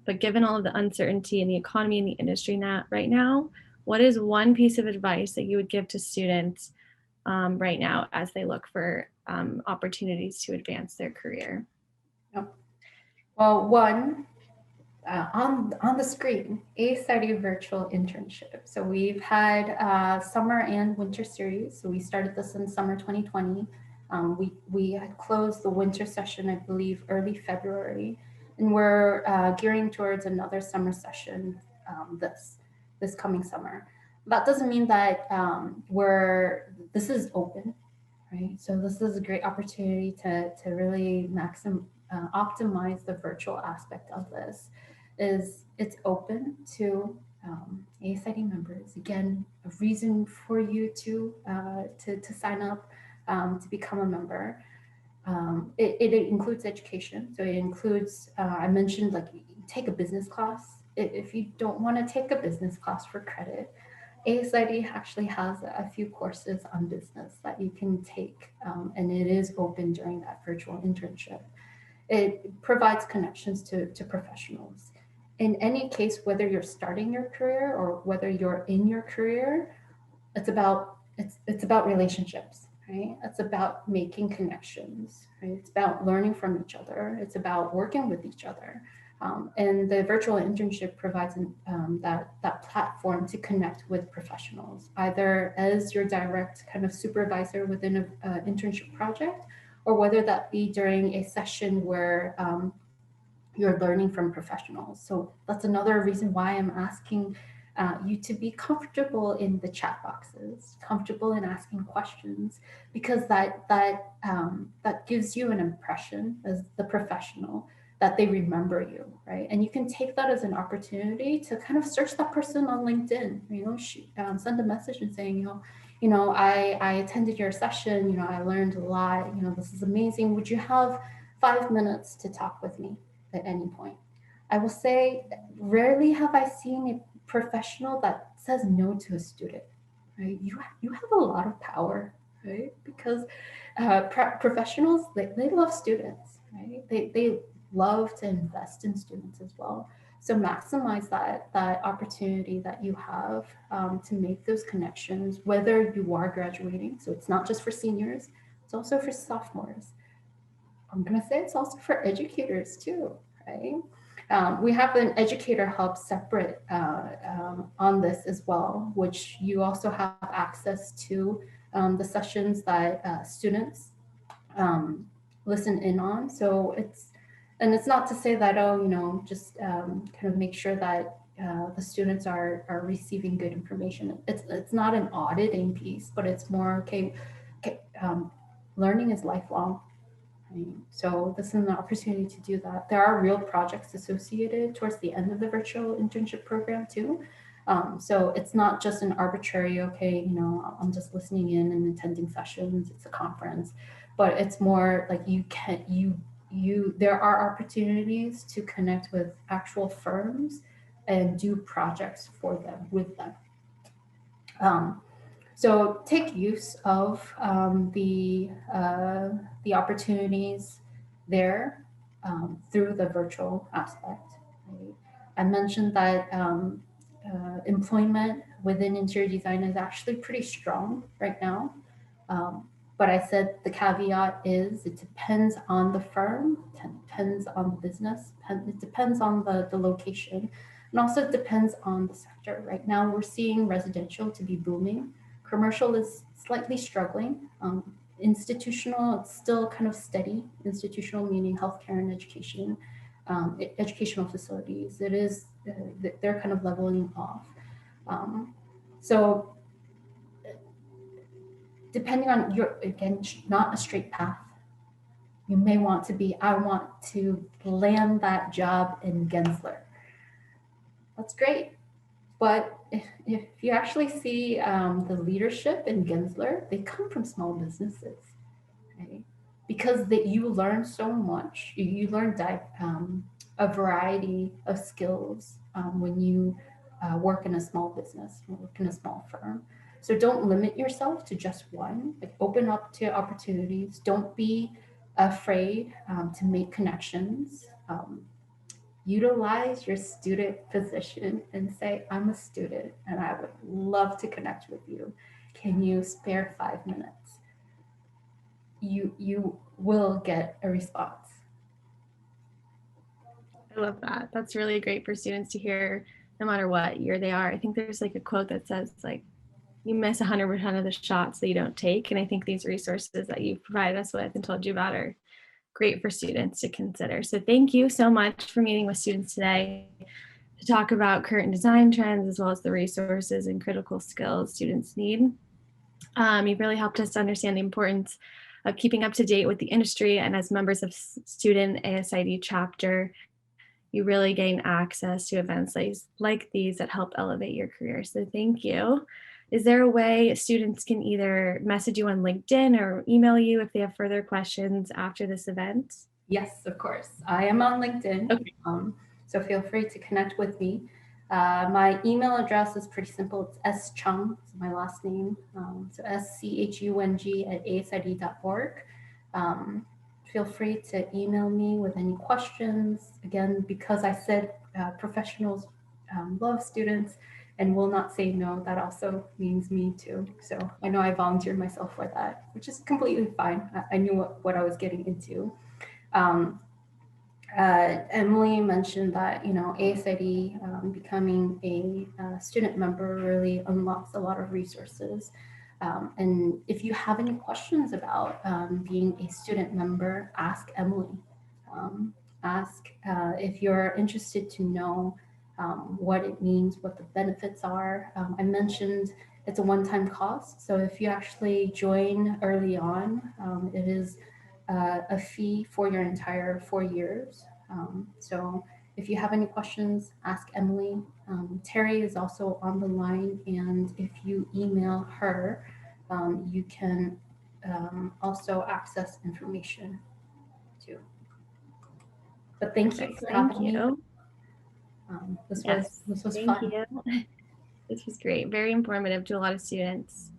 but given all of the uncertainty in the economy and the industry right now, what is one piece of advice that you would give to students right now as they look for opportunities to advance their career? Well, one, on the screen, ASID virtual internship. So we've had summer and winter series. So we started this in summer 2020. We had closed the winter session, I believe, early February. And we're gearing towards another summer session this coming summer. That doesn't mean that this is open, right? So this is a great opportunity to really optimize the virtual aspect of this. It's open to ASID members. Again, a reason for you to sign up to become a member. It includes education. So it includes, I mentioned, like, take a business class. If you don't want to take a business class for credit, ASID actually has a few courses on business that you can take, and it is open during that virtual internship. It provides connections to professionals. In any case, whether you're starting your career or whether you're in your career, it's about relationships, right? It's about making connections, right? It's about learning from each other. It's about working with each other. And the virtual internship provides that platform to connect with professionals, either as your direct kind of supervisor within an internship project, or whether that be during a session where you're learning from professionals. So that's another reason why I'm asking you to be comfortable in the chat boxes, comfortable in asking questions, because that gives you an impression as the professional that they remember you, right? And you can take that as an opportunity to kind of search that person on LinkedIn, send a message and saying, I attended your session, I learned a lot, this is amazing. Would you have 5 minutes to talk with me at any point? I will say, rarely have I seen a professional that says no to a student, right? You have a lot of power, right? Because professionals, they love students, right? They love to invest in students as well. So maximize that opportunity that you have to make those connections, whether you are graduating. So it's not just for seniors, it's also for sophomores. I'm gonna say it's also for educators too, right? We have an educator hub separate on this as well, which you also have access to the sessions that students listen in on. So it's not to say that, just kind of make sure that the students are receiving good information. It's not an auditing piece, but it's more, learning is lifelong. So this is an opportunity to do that. There are real projects associated towards the end of the virtual internship program too. So it's not just an arbitrary, I'm just listening in and attending sessions, it's a conference, but it's more like there are opportunities to connect with actual firms and do projects for them, with them. So take use of the opportunities there through the virtual aspect. Right? I mentioned that employment within interior design is actually pretty strong right now. But I said the caveat is it depends on the firm, it depends on the business, it depends on the location, and also it depends on the sector. Right now we're seeing residential to be booming. Commercial is slightly struggling. Institutional, it's still kind of steady. Institutional meaning healthcare and education, educational facilities. It is, they're kind of leveling off. So depending on again, not a straight path. You may want to be, I want to land that job in Gensler. That's great. But if you actually see the leadership in Gensler, they come from small businesses, right? Because you learn so much. You learn a variety of skills when you work in a small business, work in a small firm. So don't limit yourself to just one. Like, open up to opportunities. Don't be afraid to make connections. Utilize your student position and say, I'm a student and I would love to connect with you. Can you spare 5 minutes? You will get a response. I love that. That's really great for students to hear no matter what year they are. I think there's like a quote that says, like, you miss 100% of the shots that you don't take. And I think these resources that you've provided us with and told you about are great for students to consider. So thank you so much for meeting with students today to talk about current design trends as well as the resources and critical skills students need. You've really helped us to understand the importance of keeping up to date with the industry, and as members of student ASID chapter, you really gain access to events like these that help elevate your career. So thank you. Is there a way students can either message you on LinkedIn or email you if they have further questions after this event? Yes, of course. I am on LinkedIn, Okay. So feel free to connect with me. My email address is pretty simple. It's schung, it's my last name. So schung@asid.org. Feel free to email me with any questions. Again, because I said professionals love students and will not say no, that also means me too. So I know I volunteered myself for that, which is completely fine. I knew what I was getting into. Emily mentioned that, ASID becoming a student member really unlocks a lot of resources. And if you have any questions about being a student member, ask Emily. Ask if you're interested to know what it means, what the benefits are. I mentioned it's a one-time cost. So if you actually join early on, it is a fee for your entire 4 years. So if you have any questions, ask Emily. Terry is also on the line, and if you email her, you can also access information too. But thank you Perfect. for Thank having me. you. This Yes, was thank fun. you. This was great, very informative to a lot of students.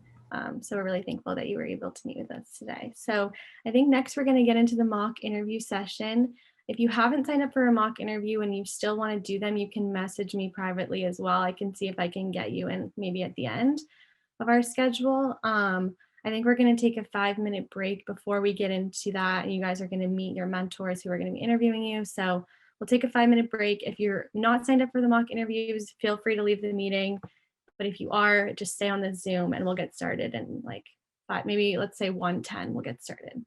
So we're really thankful that you were able to meet with us today. So I think next we're going to get into the mock interview session. If you haven't signed up for a mock interview and you still want to do them, you can message me privately as well. I can see if I can get you in maybe at the end of our schedule. I think we're going to take a 5-minute break before we get into that. And you guys are going to meet your mentors who are going to be interviewing you. So we'll take a 5-minute break. If you're not signed up for the mock interviews, feel free to leave the meeting. But if you are, just stay on the Zoom and we'll get started in like 5, maybe let's say 1:10, we'll get started.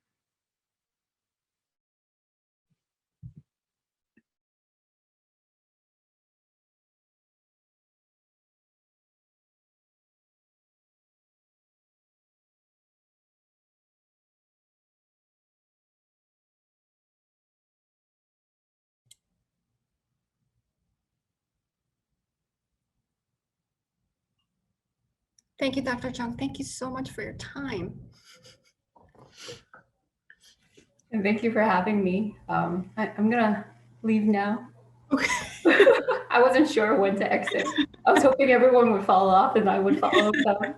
Thank you, Dr. Chung. Thank you so much for your time. And thank you for having me. I'm gonna leave now. Okay. I wasn't sure when to exit. I was hoping everyone would fall off and I would follow them.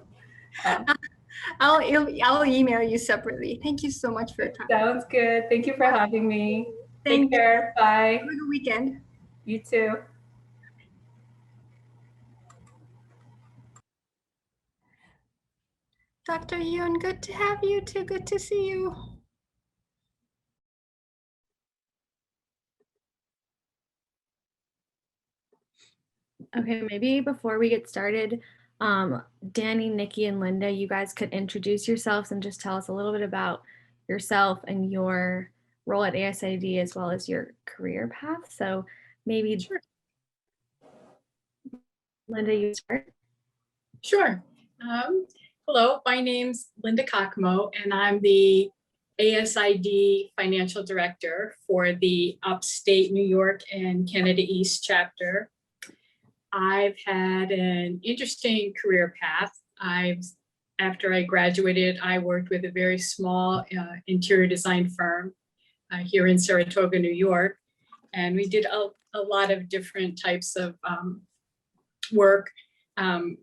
I'll email you separately. Thank you so much for your time. Sounds good. Thank you for having me. Thank Take care. Bye. Have a good weekend. You too. Dr. Yoon, good to have you too. Good to see you. Okay, maybe before we get started, Danny, Nikki, and Linda, you guys could introduce yourselves and just tell us a little bit about yourself and your role at ASID as well as your career path. So maybe, Sure. Linda, you start. Sure. Hello, my name's Linda Cockmo, and I'm the ASID Financial Director for the Upstate New York and Canada East chapter. I've had an interesting career path. After I graduated, I worked with a very small interior design firm here in Saratoga, New York, and we did a lot of different types of work.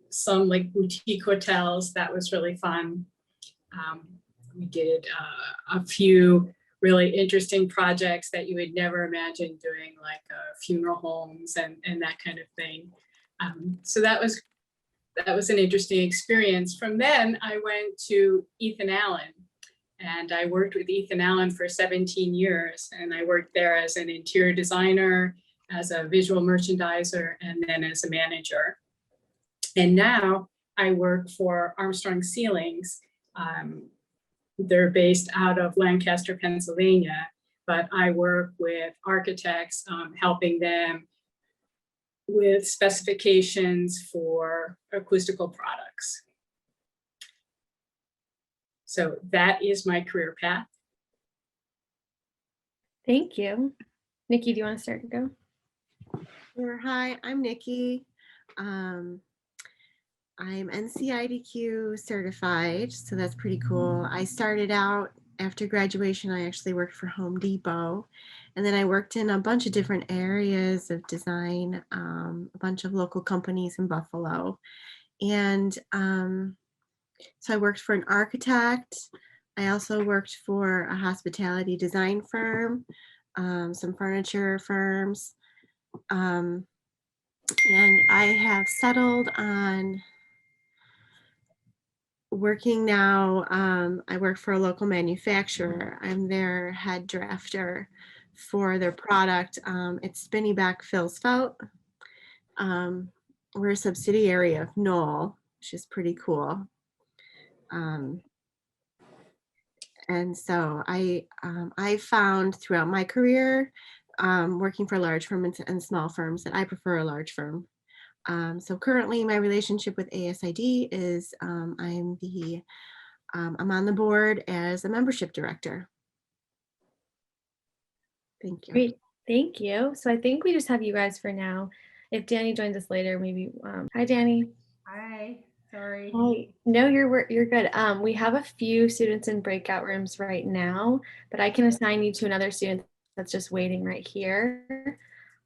Some like boutique hotels, that was really fun. We did a few really interesting projects that you would never imagine doing, like funeral homes and that kind of thing. So that was an interesting experience. From then I went to Ethan Allen, and I worked with Ethan Allen for 17 years. And I worked there as an interior designer, as a visual merchandiser, and then as a manager. And now I work for Armstrong Ceilings. They're based out of Lancaster, Pennsylvania, but I work with architects, helping them with specifications for acoustical products. So that is my career path. Thank you. Nikki, do you want to start? Go. Sure. Hi, I'm Nikki. I'm NCIDQ certified, so that's pretty cool. I started out after graduation, I actually worked for Home Depot, and then I worked in a bunch of different areas of design, a bunch of local companies in Buffalo. And so I worked for an architect. I also worked for a hospitality design firm, some furniture firms. And I have settled on working now. I work for a local manufacturer. I'm their head drafter for their product. It's Spinny Back Phil's Felt. We're a subsidiary of Knoll, which is pretty cool. And so I found throughout my career, working for large firms and small firms, that I prefer a large firm. So currently my relationship with ASID is I'm on the board as a membership director. Thank you. Great. Thank you. So I think we just have you guys for now. If Danny joins us later, maybe. Hi, Danny. Hi, sorry. Hi. No, you're good. We have a few students in breakout rooms right now, but I can assign you to another student that's just waiting right here.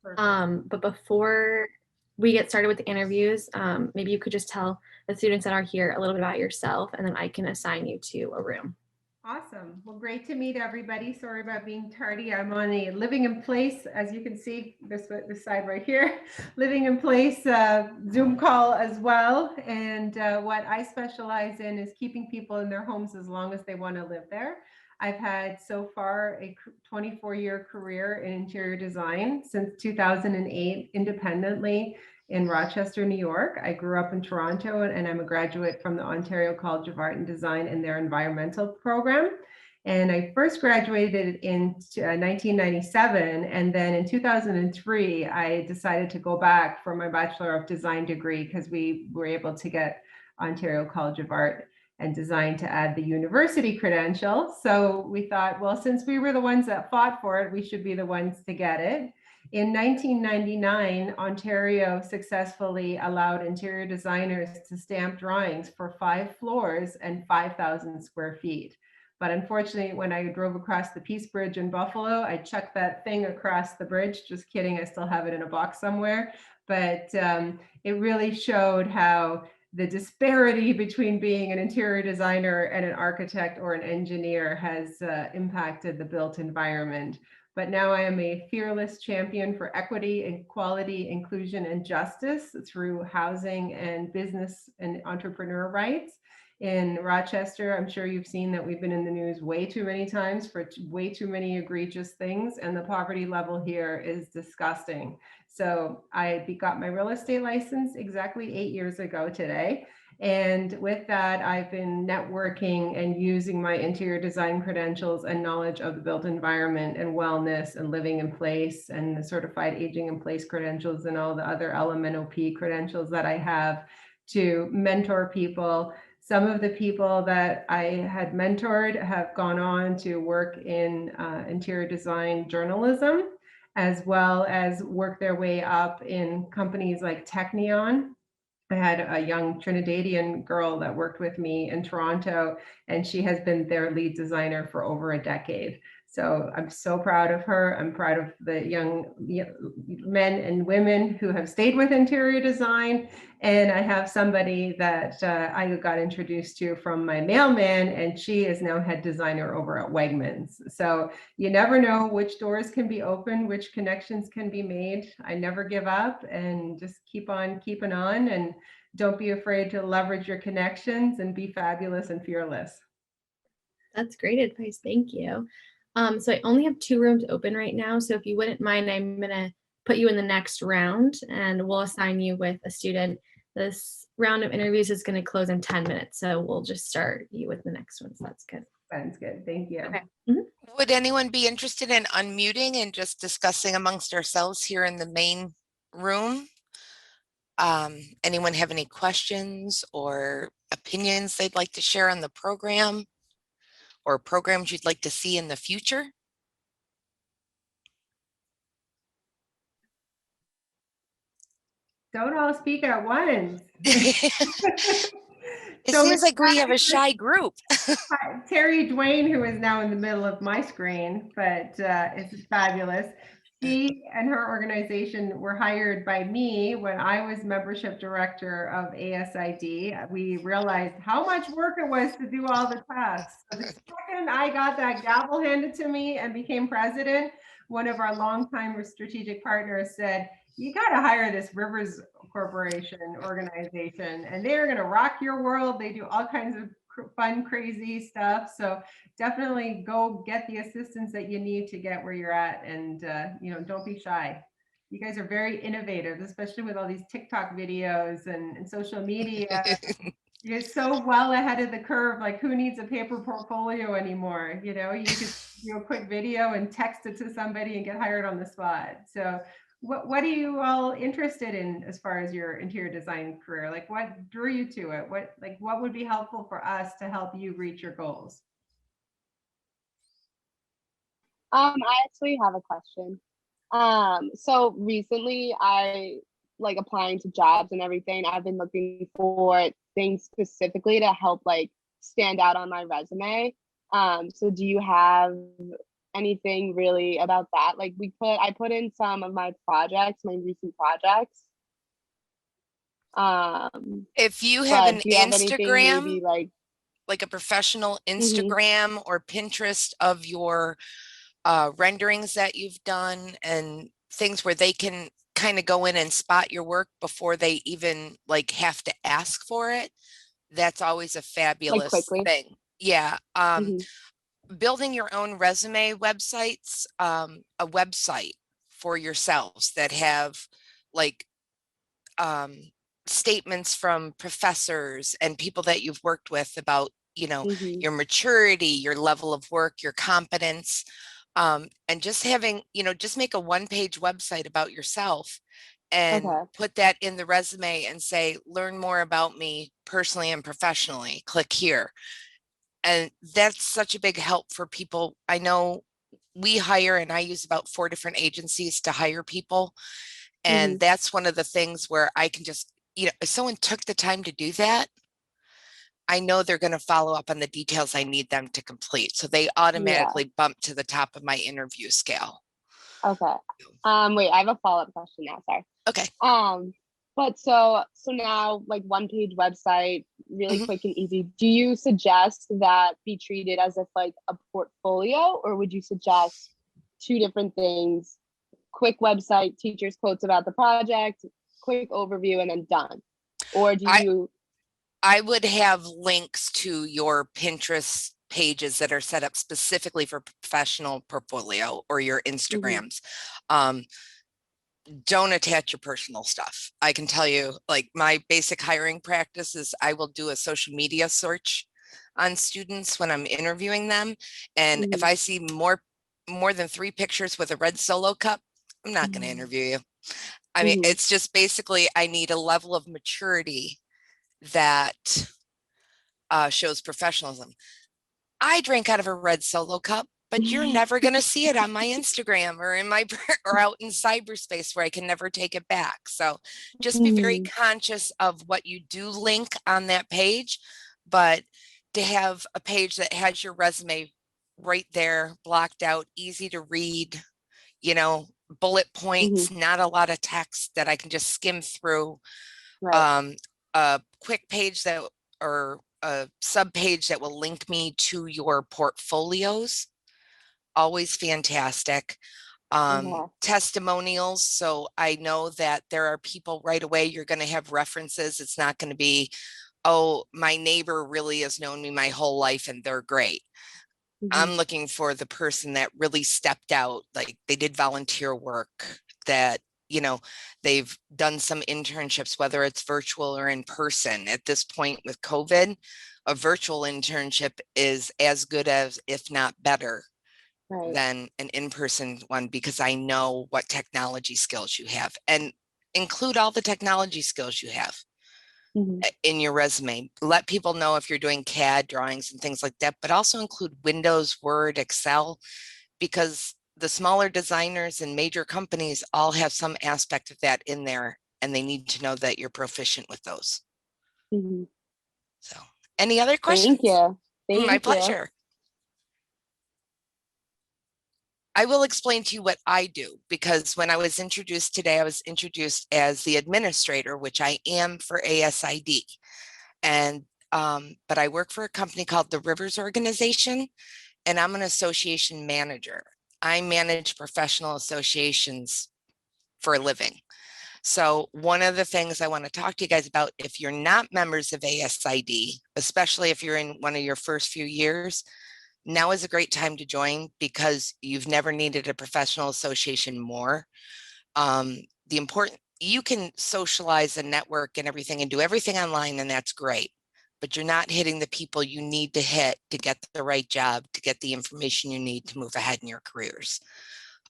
Perfect. But before we get started with the interviews, maybe you could just tell the students that are here a little bit about yourself, and then I can assign you to a room. Awesome. Well, great to meet everybody. Sorry about being tardy. I'm on a living in place, as you can see, this side right here, living in place Zoom call as well. And what I specialize in is keeping people in their homes as long as they want to live there. I've had so far a 24-year career in interior design since 2008 independently in Rochester, New York. I grew up in Toronto, and I'm a graduate from the Ontario College of Art and Design in their environmental program. And I first graduated in 1997, and then in 2003, I decided to go back for my Bachelor of Design degree because we were able to get Ontario College of Art and Design to add the university credential. So we thought, well, since we were the ones that fought for it, we should be the ones to get it. In 1999, Ontario successfully allowed interior designers to stamp drawings for 5 floors and 5,000 square feet. But unfortunately, when I drove across the Peace Bridge in Buffalo, I chucked that thing across the bridge. Just kidding, I still have it in a box somewhere. But it really showed how the disparity between being an interior designer and an architect or an engineer has impacted the built environment. But now I am a fearless champion for equity, equality, inclusion, and justice through housing and business and entrepreneur rights. In Rochester, I'm sure you've seen that we've been in the news way too many times for way too many egregious things, and the poverty level here is disgusting. So I got my real estate license exactly 8 years ago today. And with that, I've been networking and using my interior design credentials and knowledge of the built environment and wellness and living in place and the certified aging in place credentials and all the other LMNOP credentials that I have to mentor people. Some of the people that I had mentored have gone on to work in interior design journalism, as well as work their way up in companies like Technion. I had a young Trinidadian girl that worked with me in Toronto, and she has been their lead designer for over a decade. So I'm so proud of her. I'm proud of the young men and women who have stayed with interior design. And I have somebody that I got introduced to from my mailman, and she is now head designer over at Wegmans. So you never know which doors can be opened, which connections can be made. I never give up and just keep on keeping on, and don't be afraid to leverage your connections and be fabulous and fearless. That's great advice. Thank you. So I only have 2 rooms open right now. So if you wouldn't mind, I'm going to put you in the next round and we'll assign you with a student. This round of interviews is going to close in 10 minutes. So we'll just start you with the next one. So that's good. Sounds good. Thank you. Okay. Mm-hmm. Would anyone be interested in unmuting and just discussing amongst ourselves here in the main room? Anyone have any questions or opinions they'd like to share on the program or programs you'd like to see in the future? Don't all speak at once. It So seems like we have a shy group. Terry Dwayne, who is now in the middle of my screen, but it's fabulous. She and her organization were hired by me when I was membership director of ASID. We realized how much work it was to do all the tasks. So the second I got that gavel handed to me and became president, one of our longtime strategic partners said, you got to hire this Rivers Corporation organization and they're going to rock your world. They do all kinds of fun, crazy stuff. So definitely go get the assistance that you need to get where you're at. And, don't be shy. You guys are very innovative, especially with all these TikTok videos and social media. You're so well ahead of the curve. Like, who needs a paper portfolio anymore? You could do a quick video and text it to somebody and get hired on the spot. So what are you all interested in as far as your interior design career? Like, what drew you to it? What would be helpful for us to help you reach your goals? I actually have a question. So recently I like applying to jobs and everything. I've been looking for things specifically to help like stand out on my resume. So do you have anything really about that? Like I put in some of my projects, my recent projects. If you have an do you have anything Instagram, maybe like a professional Instagram or Pinterest of your renderings that you've done and things where they can kind of go in and spot your work before they even like have to ask for it, that's always a fabulous thing. Yeah. Building your own resume websites, a website for yourselves that have like statements from professors and people that you've worked with about, your maturity, your level of work, your competence, and just having, just make a one-page website about yourself and put that in the resume and say, learn more about me personally and professionally, click here. And that's such a big help for people. I know we hire, and I use about 4 different agencies to hire people. And that's one of the things where I can just, if someone took the time to do that, I know they're going to follow up on the details I need them to complete. So they automatically bump to the top of my interview scale. Okay. Wait, I have a follow-up question now. Sorry. Okay. But so now like one-page website, really quick and easy. Do you suggest that be treated as if like a portfolio, or would you suggest 2 different things? Quick website, teachers' quotes about the project, quick overview, and then done. Or do you? I would have links to your Pinterest pages that are set up specifically for professional portfolio or your Instagrams. Don't attach your personal stuff. I can tell you, like, my basic hiring practice is I will do a social media search on students when I'm interviewing them. And if I see more than 3 pictures with a red Solo cup, I'm not going to interview you. I mean, it's just basically, I need a level of maturity that shows professionalism. I drank out of a red Solo cup, but you're never going to see it on my Instagram or or out in cyberspace where I can never take it back. So just be very conscious of what you do link on that page, but to have a page that has your resume right there, blocked out, easy to read, bullet points, not a lot of text that I can just skim through. A quick page or a sub page that will link me to your portfolios, always fantastic. Testimonials, so I know that there are people right away. You're going to have references. It's not going to be, oh, my neighbor really has known me my whole life and they're great. I'm looking for the person that really stepped out, like they did volunteer work, that they've done some internships, whether it's virtual or in person. At this point with COVID, a virtual internship is as good as, if not better, Right. than an in-person one, because I know what technology skills you have, and include all the technology skills you have Mhm. in your resume. Let people know if you're doing CAD drawings and things like that, but also include Windows, Word, Excel, because the smaller designers and major companies all have some aspect of that in there, and they need to know that you're proficient with those. Mhm. So, any other questions? Thank you. My Thank you. pleasure. I will explain to you what I do, because when I was introduced today, I was introduced as the administrator, which I am for ASID. And but I work for a company called the Rivers Organization, and I'm an association manager. I manage professional associations for a living. So one of the things I want to talk to you guys about, if you're not members of ASID, especially if you're in one of your first few years, now is a great time to join, because you've never needed a professional association more. You can socialize and network and everything and do everything online, and that's great, but you're not hitting the people you need to hit to get the right job, to get the information you need to move ahead in your careers.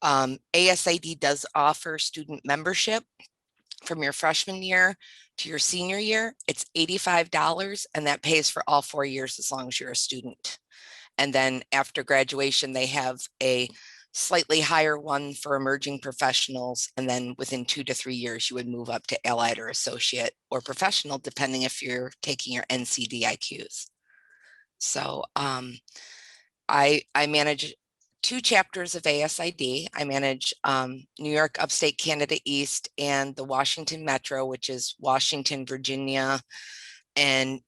ASID does offer student membership from your freshman year to your senior year. It's $85, and that pays for all 4 years as long as you're a student. And then after graduation, they have a slightly higher one for emerging professionals. And then within 2 to 3 years, you would move up to allied or associate or professional, depending if you're taking your NCDIQs. So I manage 2 chapters of ASID. I manage New York, Upstate Canada East, and the Washington Metro, which is Washington, Virginia, and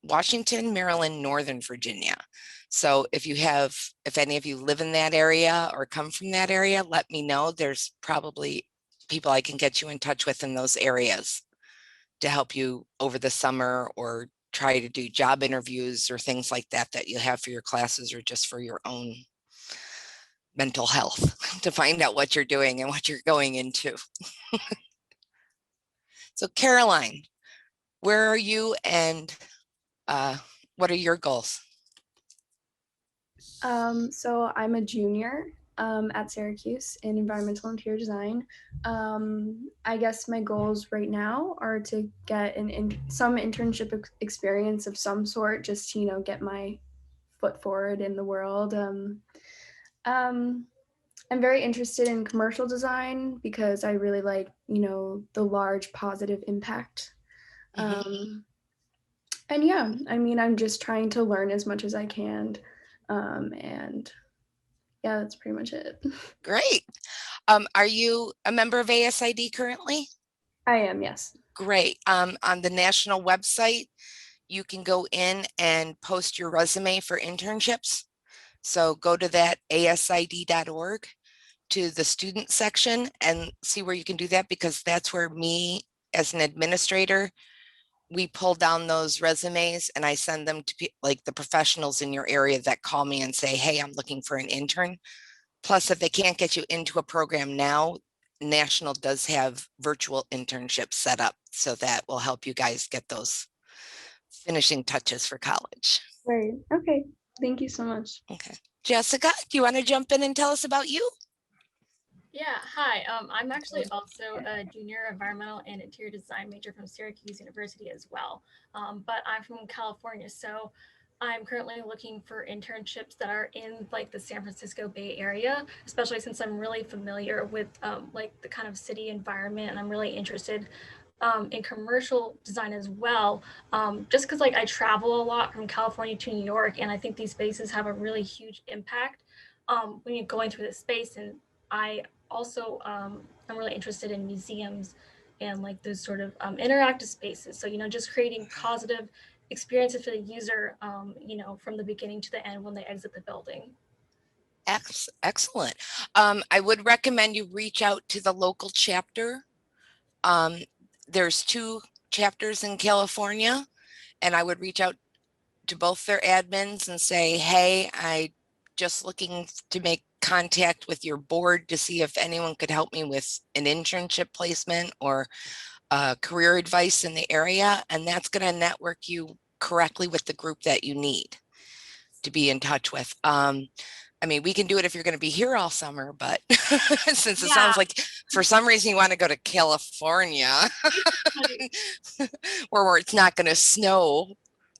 Washington, Maryland, Northern Virginia. So if any of you live in that area or come from that area, let me know. There's probably people I can get you in touch with in those areas to help you over the summer, or try to do job interviews or things like that that you have for your classes, or just for your own mental health to find out what you're doing and what you're going into. So Caroline, where are you, and what are your goals? So I'm a junior at Syracuse in environmental interior design. I guess my goals right now are to get some internship experience of some sort, just to, get my foot forward in the world. I'm very interested in commercial design because I really like, the large positive impact. And yeah, I'm just trying to learn as much as I can. And yeah, that's pretty much it. Great. Are you a member of ASID currently? I am, yes. Great. On the national website, you can go in and post your resume for internships. So go to that asid.org, to the student section, and see where you can do that, because that's where me as an administrator, we pull down those resumes and I send them to like the professionals in your area that call me and say, hey, I'm looking for an intern. Plus, if they can't get you into a program now, National does have virtual internships set up, so that will help you guys get those finishing touches for college. Right. Okay. Thank you so much. Okay. Jessica, do you want to jump in and tell us about you? Yeah, hi. I'm actually also a junior environmental and interior design major from Syracuse University as well. But I'm from California, so I'm currently looking for internships that are in like the San Francisco Bay Area, especially since I'm really familiar with like the kind of city environment, and I'm really interested in commercial design as well. Just because like I travel a lot from California to New York, and I think these spaces have a really huge impact when you're going through this space. And I also I'm really interested in museums and like those sort of interactive spaces. So just creating positive experiences for the user, from the beginning to the end when they exit the building. Excellent. I would recommend you reach out to the local chapter. There's 2 chapters in California, and I would reach out to both their admins and say, hey, I just looking to make contact with your board to see if anyone could help me with an internship placement or career advice in the area. And that's going to network you correctly with the group that you need. to be in touch with. I mean, we can do it if you're going to be here all summer, but since it sounds like for some reason you want to go to California where it's not going to snow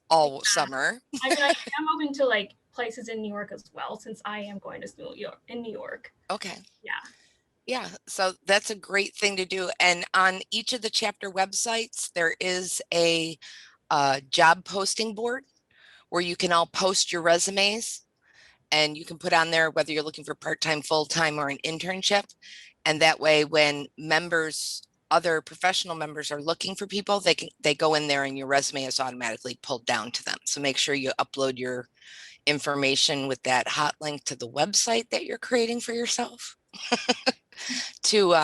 all summer. I mean, I am open to like places in New York as well, since I am going to school in New York. Okay. Yeah. Yeah, so that's a great thing to do. And on each of the chapter websites, there is a job posting board where you can all post your resumes, and you can put on there whether you're looking for part-time, full-time, or an internship. And that way, when members, other professional members are looking for people, they go in there and your resume is automatically pulled down to them. So make sure you upload your information with that hot link to the website that you're creating for yourself to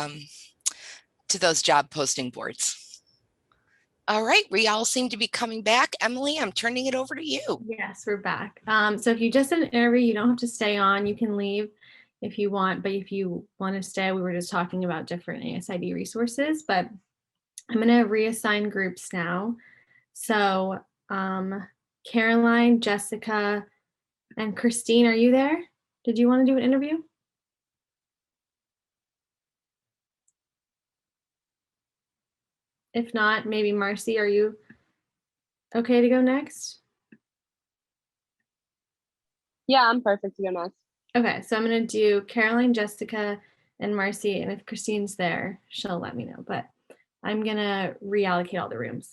those job posting boards. All right, we all seem to be coming back. Emily, I'm turning it over to you. Yes, we're back. So if you just did an interview, you don't have to stay on. You can leave if you want, but if you want to stay, we were just talking about different ASID resources, but I'm going to reassign groups now. So Caroline, Jessica, and Christine, are you there? Did you want to do an interview? If not, maybe Marcy, are you okay to go next? Yeah, I'm perfect to go next. Okay, so I'm going to do Caroline, Jessica, and Marcy, and if Christine's there, she'll let me know, but I'm going to reallocate all the rooms.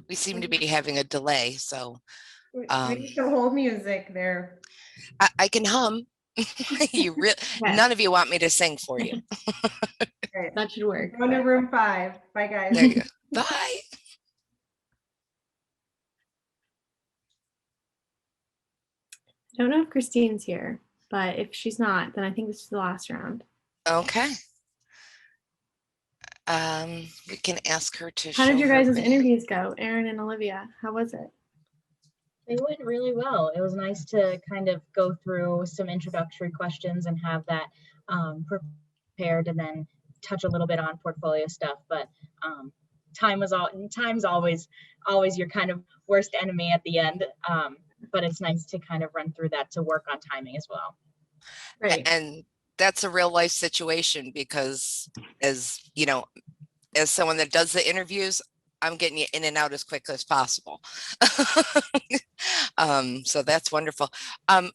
We seem to be having a delay, so we need some hold music there. I can hum. None of you want me to sing for you. Right. That should work. Go to room 5. Bye, guys. There you go. Bye. I don't know if Christine's here, but if she's not, then I think this is the last round. Okay. We can ask her to. How did your guys' interviews go, Erin and Olivia? How was it? They went really well. It was nice to kind of go through some introductory questions and have that prepared, and then touch a little bit on portfolio stuff. But time's always your kind of worst enemy at the end. But it's nice to kind of run through that to work on timing as well. Right. And that's a real life situation, because as you know, as someone that does the interviews, I'm getting you in and out as quick as possible. So that's wonderful.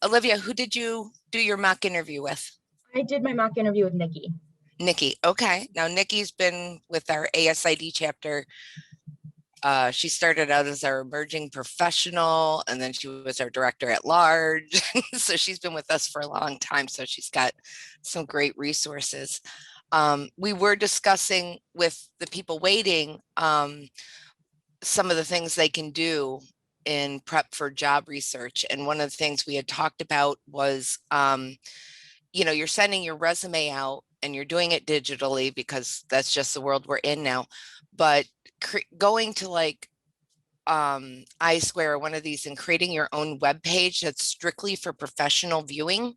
Olivia, who did you do your mock interview with? I did my mock interview with Nikki. Nikki. Okay. Now Nikki's been with our ASID chapter. She started out as our emerging professional, and then she was our director at large. So she's been with us for a long time. So she's got some great resources. We were discussing with the people waiting some of the things they can do in prep for job research. And one of the things we had talked about was, you're sending your resume out and you're doing it digitally because that's just the world we're in now. But going to like iSquare or one of these and creating your own web page that's strictly for professional viewing,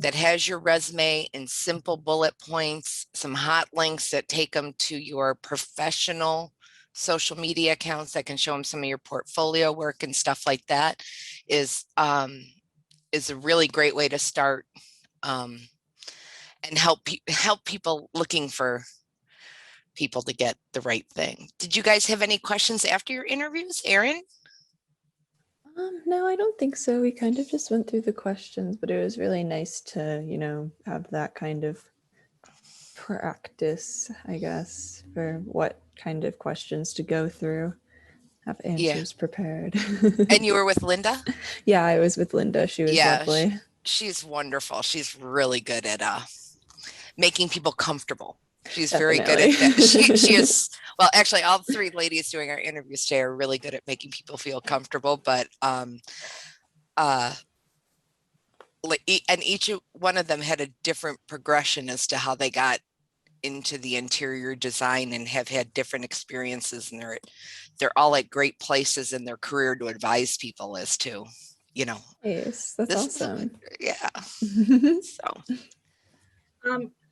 that has your resume in simple bullet points, some hot links that take them to your professional social media accounts that can show them some of your portfolio work and stuff like that is a really great way to start and help people looking for people to get the right thing. Did you guys have any questions after your interviews, Erin? No, I don't think so. We kind of just went through the questions, but it was really nice to, have that kind of practice, I guess, for what kind of questions to go through, have answers prepared. And you were with Linda? Yeah, I was with Linda. She was lovely. She's wonderful. She's really good at making people comfortable. She's very good at that. She is, well, actually all three ladies doing our interviews today are really good at making people feel comfortable, but and each one of them had a different progression as to how they got into the interior design and have had different experiences, and they're all at great places in their career to advise people as to, you know, Nice. That's awesome. Yeah. So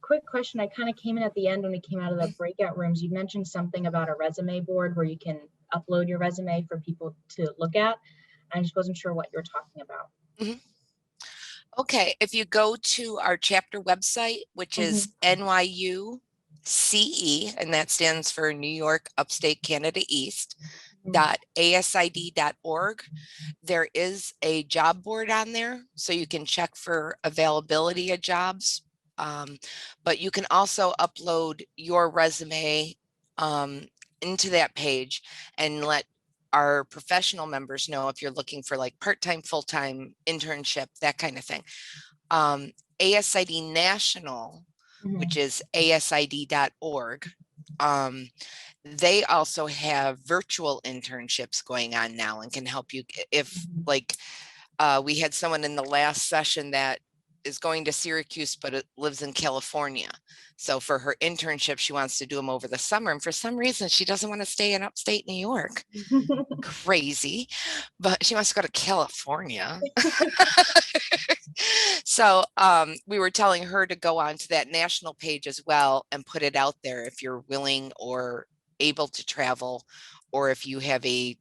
quick question. I kind of came in at the end when we came out of the breakout rooms. You mentioned something about a resume board where you can upload your resume for people to look at. I just wasn't sure what you're talking about. Mm-hmm. Okay, if you go to our chapter website, which is NYUCE, and that stands for New York Upstate Canada East, .asid.org, there is a job board on there, so you can check for availability of jobs. But you can also upload your resume into that page and let our professional members know if you're looking for like part-time, full-time, internship, that kind of thing. ASID National, which is asid.org, they also have virtual internships going on now and can help you if like we had someone in the last session that is going to Syracuse, but it lives in California. So for her internship, she wants to do them over the summer. And for some reason, she doesn't want to stay in upstate New York. Crazy, but she wants to go to California. So we were telling her to go on to that national page as well and put it out there if you're willing or able to travel, or if you have a,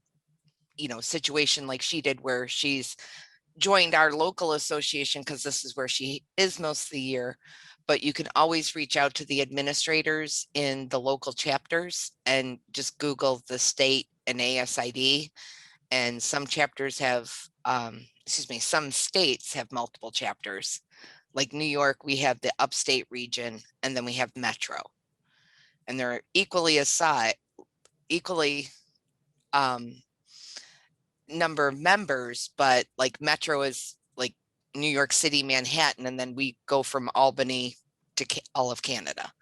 you know, situation like she did where she's joined our local association because this is where she is most of the year, but you can always reach out to the administrators in the local chapters and just Google the state and ASID. And some chapters have, some states have multiple chapters. Like New York, we have the upstate region, and then we have Metro. And they're equally number of members, but like Metro is like New York City, Manhattan, and then we go from Albany to all of Canada.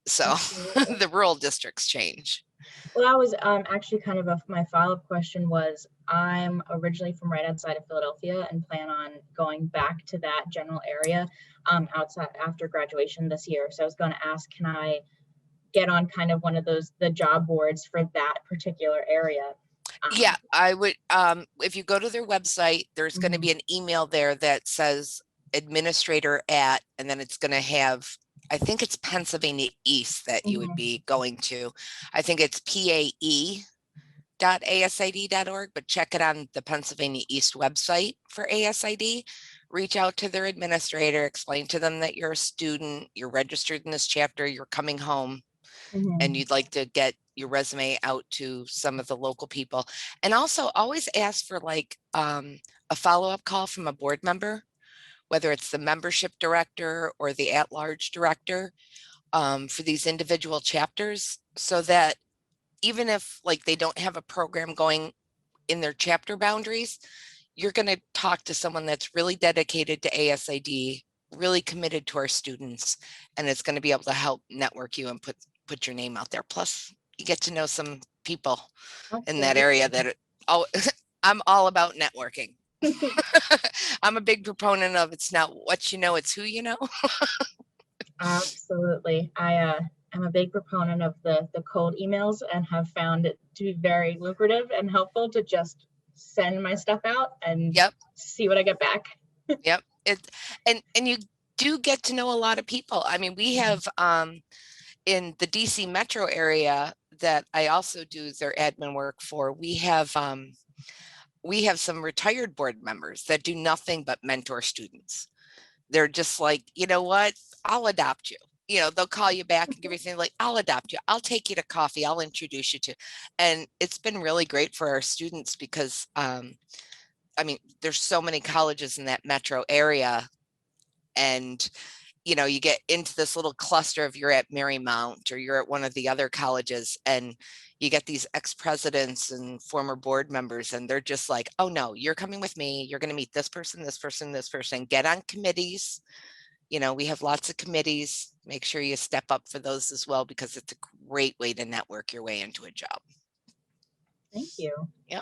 So the rural districts change. Well, that was actually kind of my follow-up question was, I'm originally from right outside of Philadelphia and plan on going back to that general area outside after graduation this year. So I was going to ask, can I get on kind of one of the job boards for that particular area? Yeah, I would, if you go to their website, there's going to be an email there that says administrator at, and then it's going to have, I think it's Pennsylvania East that you would be going to. I think it's pae.asid.org, but check it on the Pennsylvania East website for ASID. Reach out to their administrator, explain to them that you're a student, you're registered in this chapter, you're coming home, and you'd like to get your resume out to some of the local people. And also always ask for like a follow-up call from a board member, whether it's the membership director or the at-large director for these individual chapters, so that even if like they don't have a program going in their chapter boundaries, you're going to talk to someone that's really dedicated to ASID, really committed to our students, and it's going to be able to help network you and put your name out there. Plus you get to know some people in that area that I'm all about networking. I'm a big proponent of it's not what you know, it's who you know. Absolutely. I'm a big proponent of the cold emails and have found it to be very lucrative and helpful to just send my stuff out and see what I get back. Yep. And you do get to know a lot of people. I mean, we have in the DC metro area that I also do their admin work for, we have some retired board members that do nothing but mentor students. They're just like, you know what, I'll adopt you. You know, they'll call you back and give you things like, I'll adopt you. I'll take you to coffee. I'll introduce you to. And it's been really great for our students because, I mean, there's so many colleges in that metro area. And, you know, you get into this little cluster of you're at Marymount or you're at one of the other colleges, and you get these ex-presidents and former board members, and they're just like, oh no, you're coming with me. You're going to meet this person, this person, this person, get on committees, you know, we have lots of committees. Make sure you step up for those as well, because it's a great way to network your way into a job. Thank you. Yeah.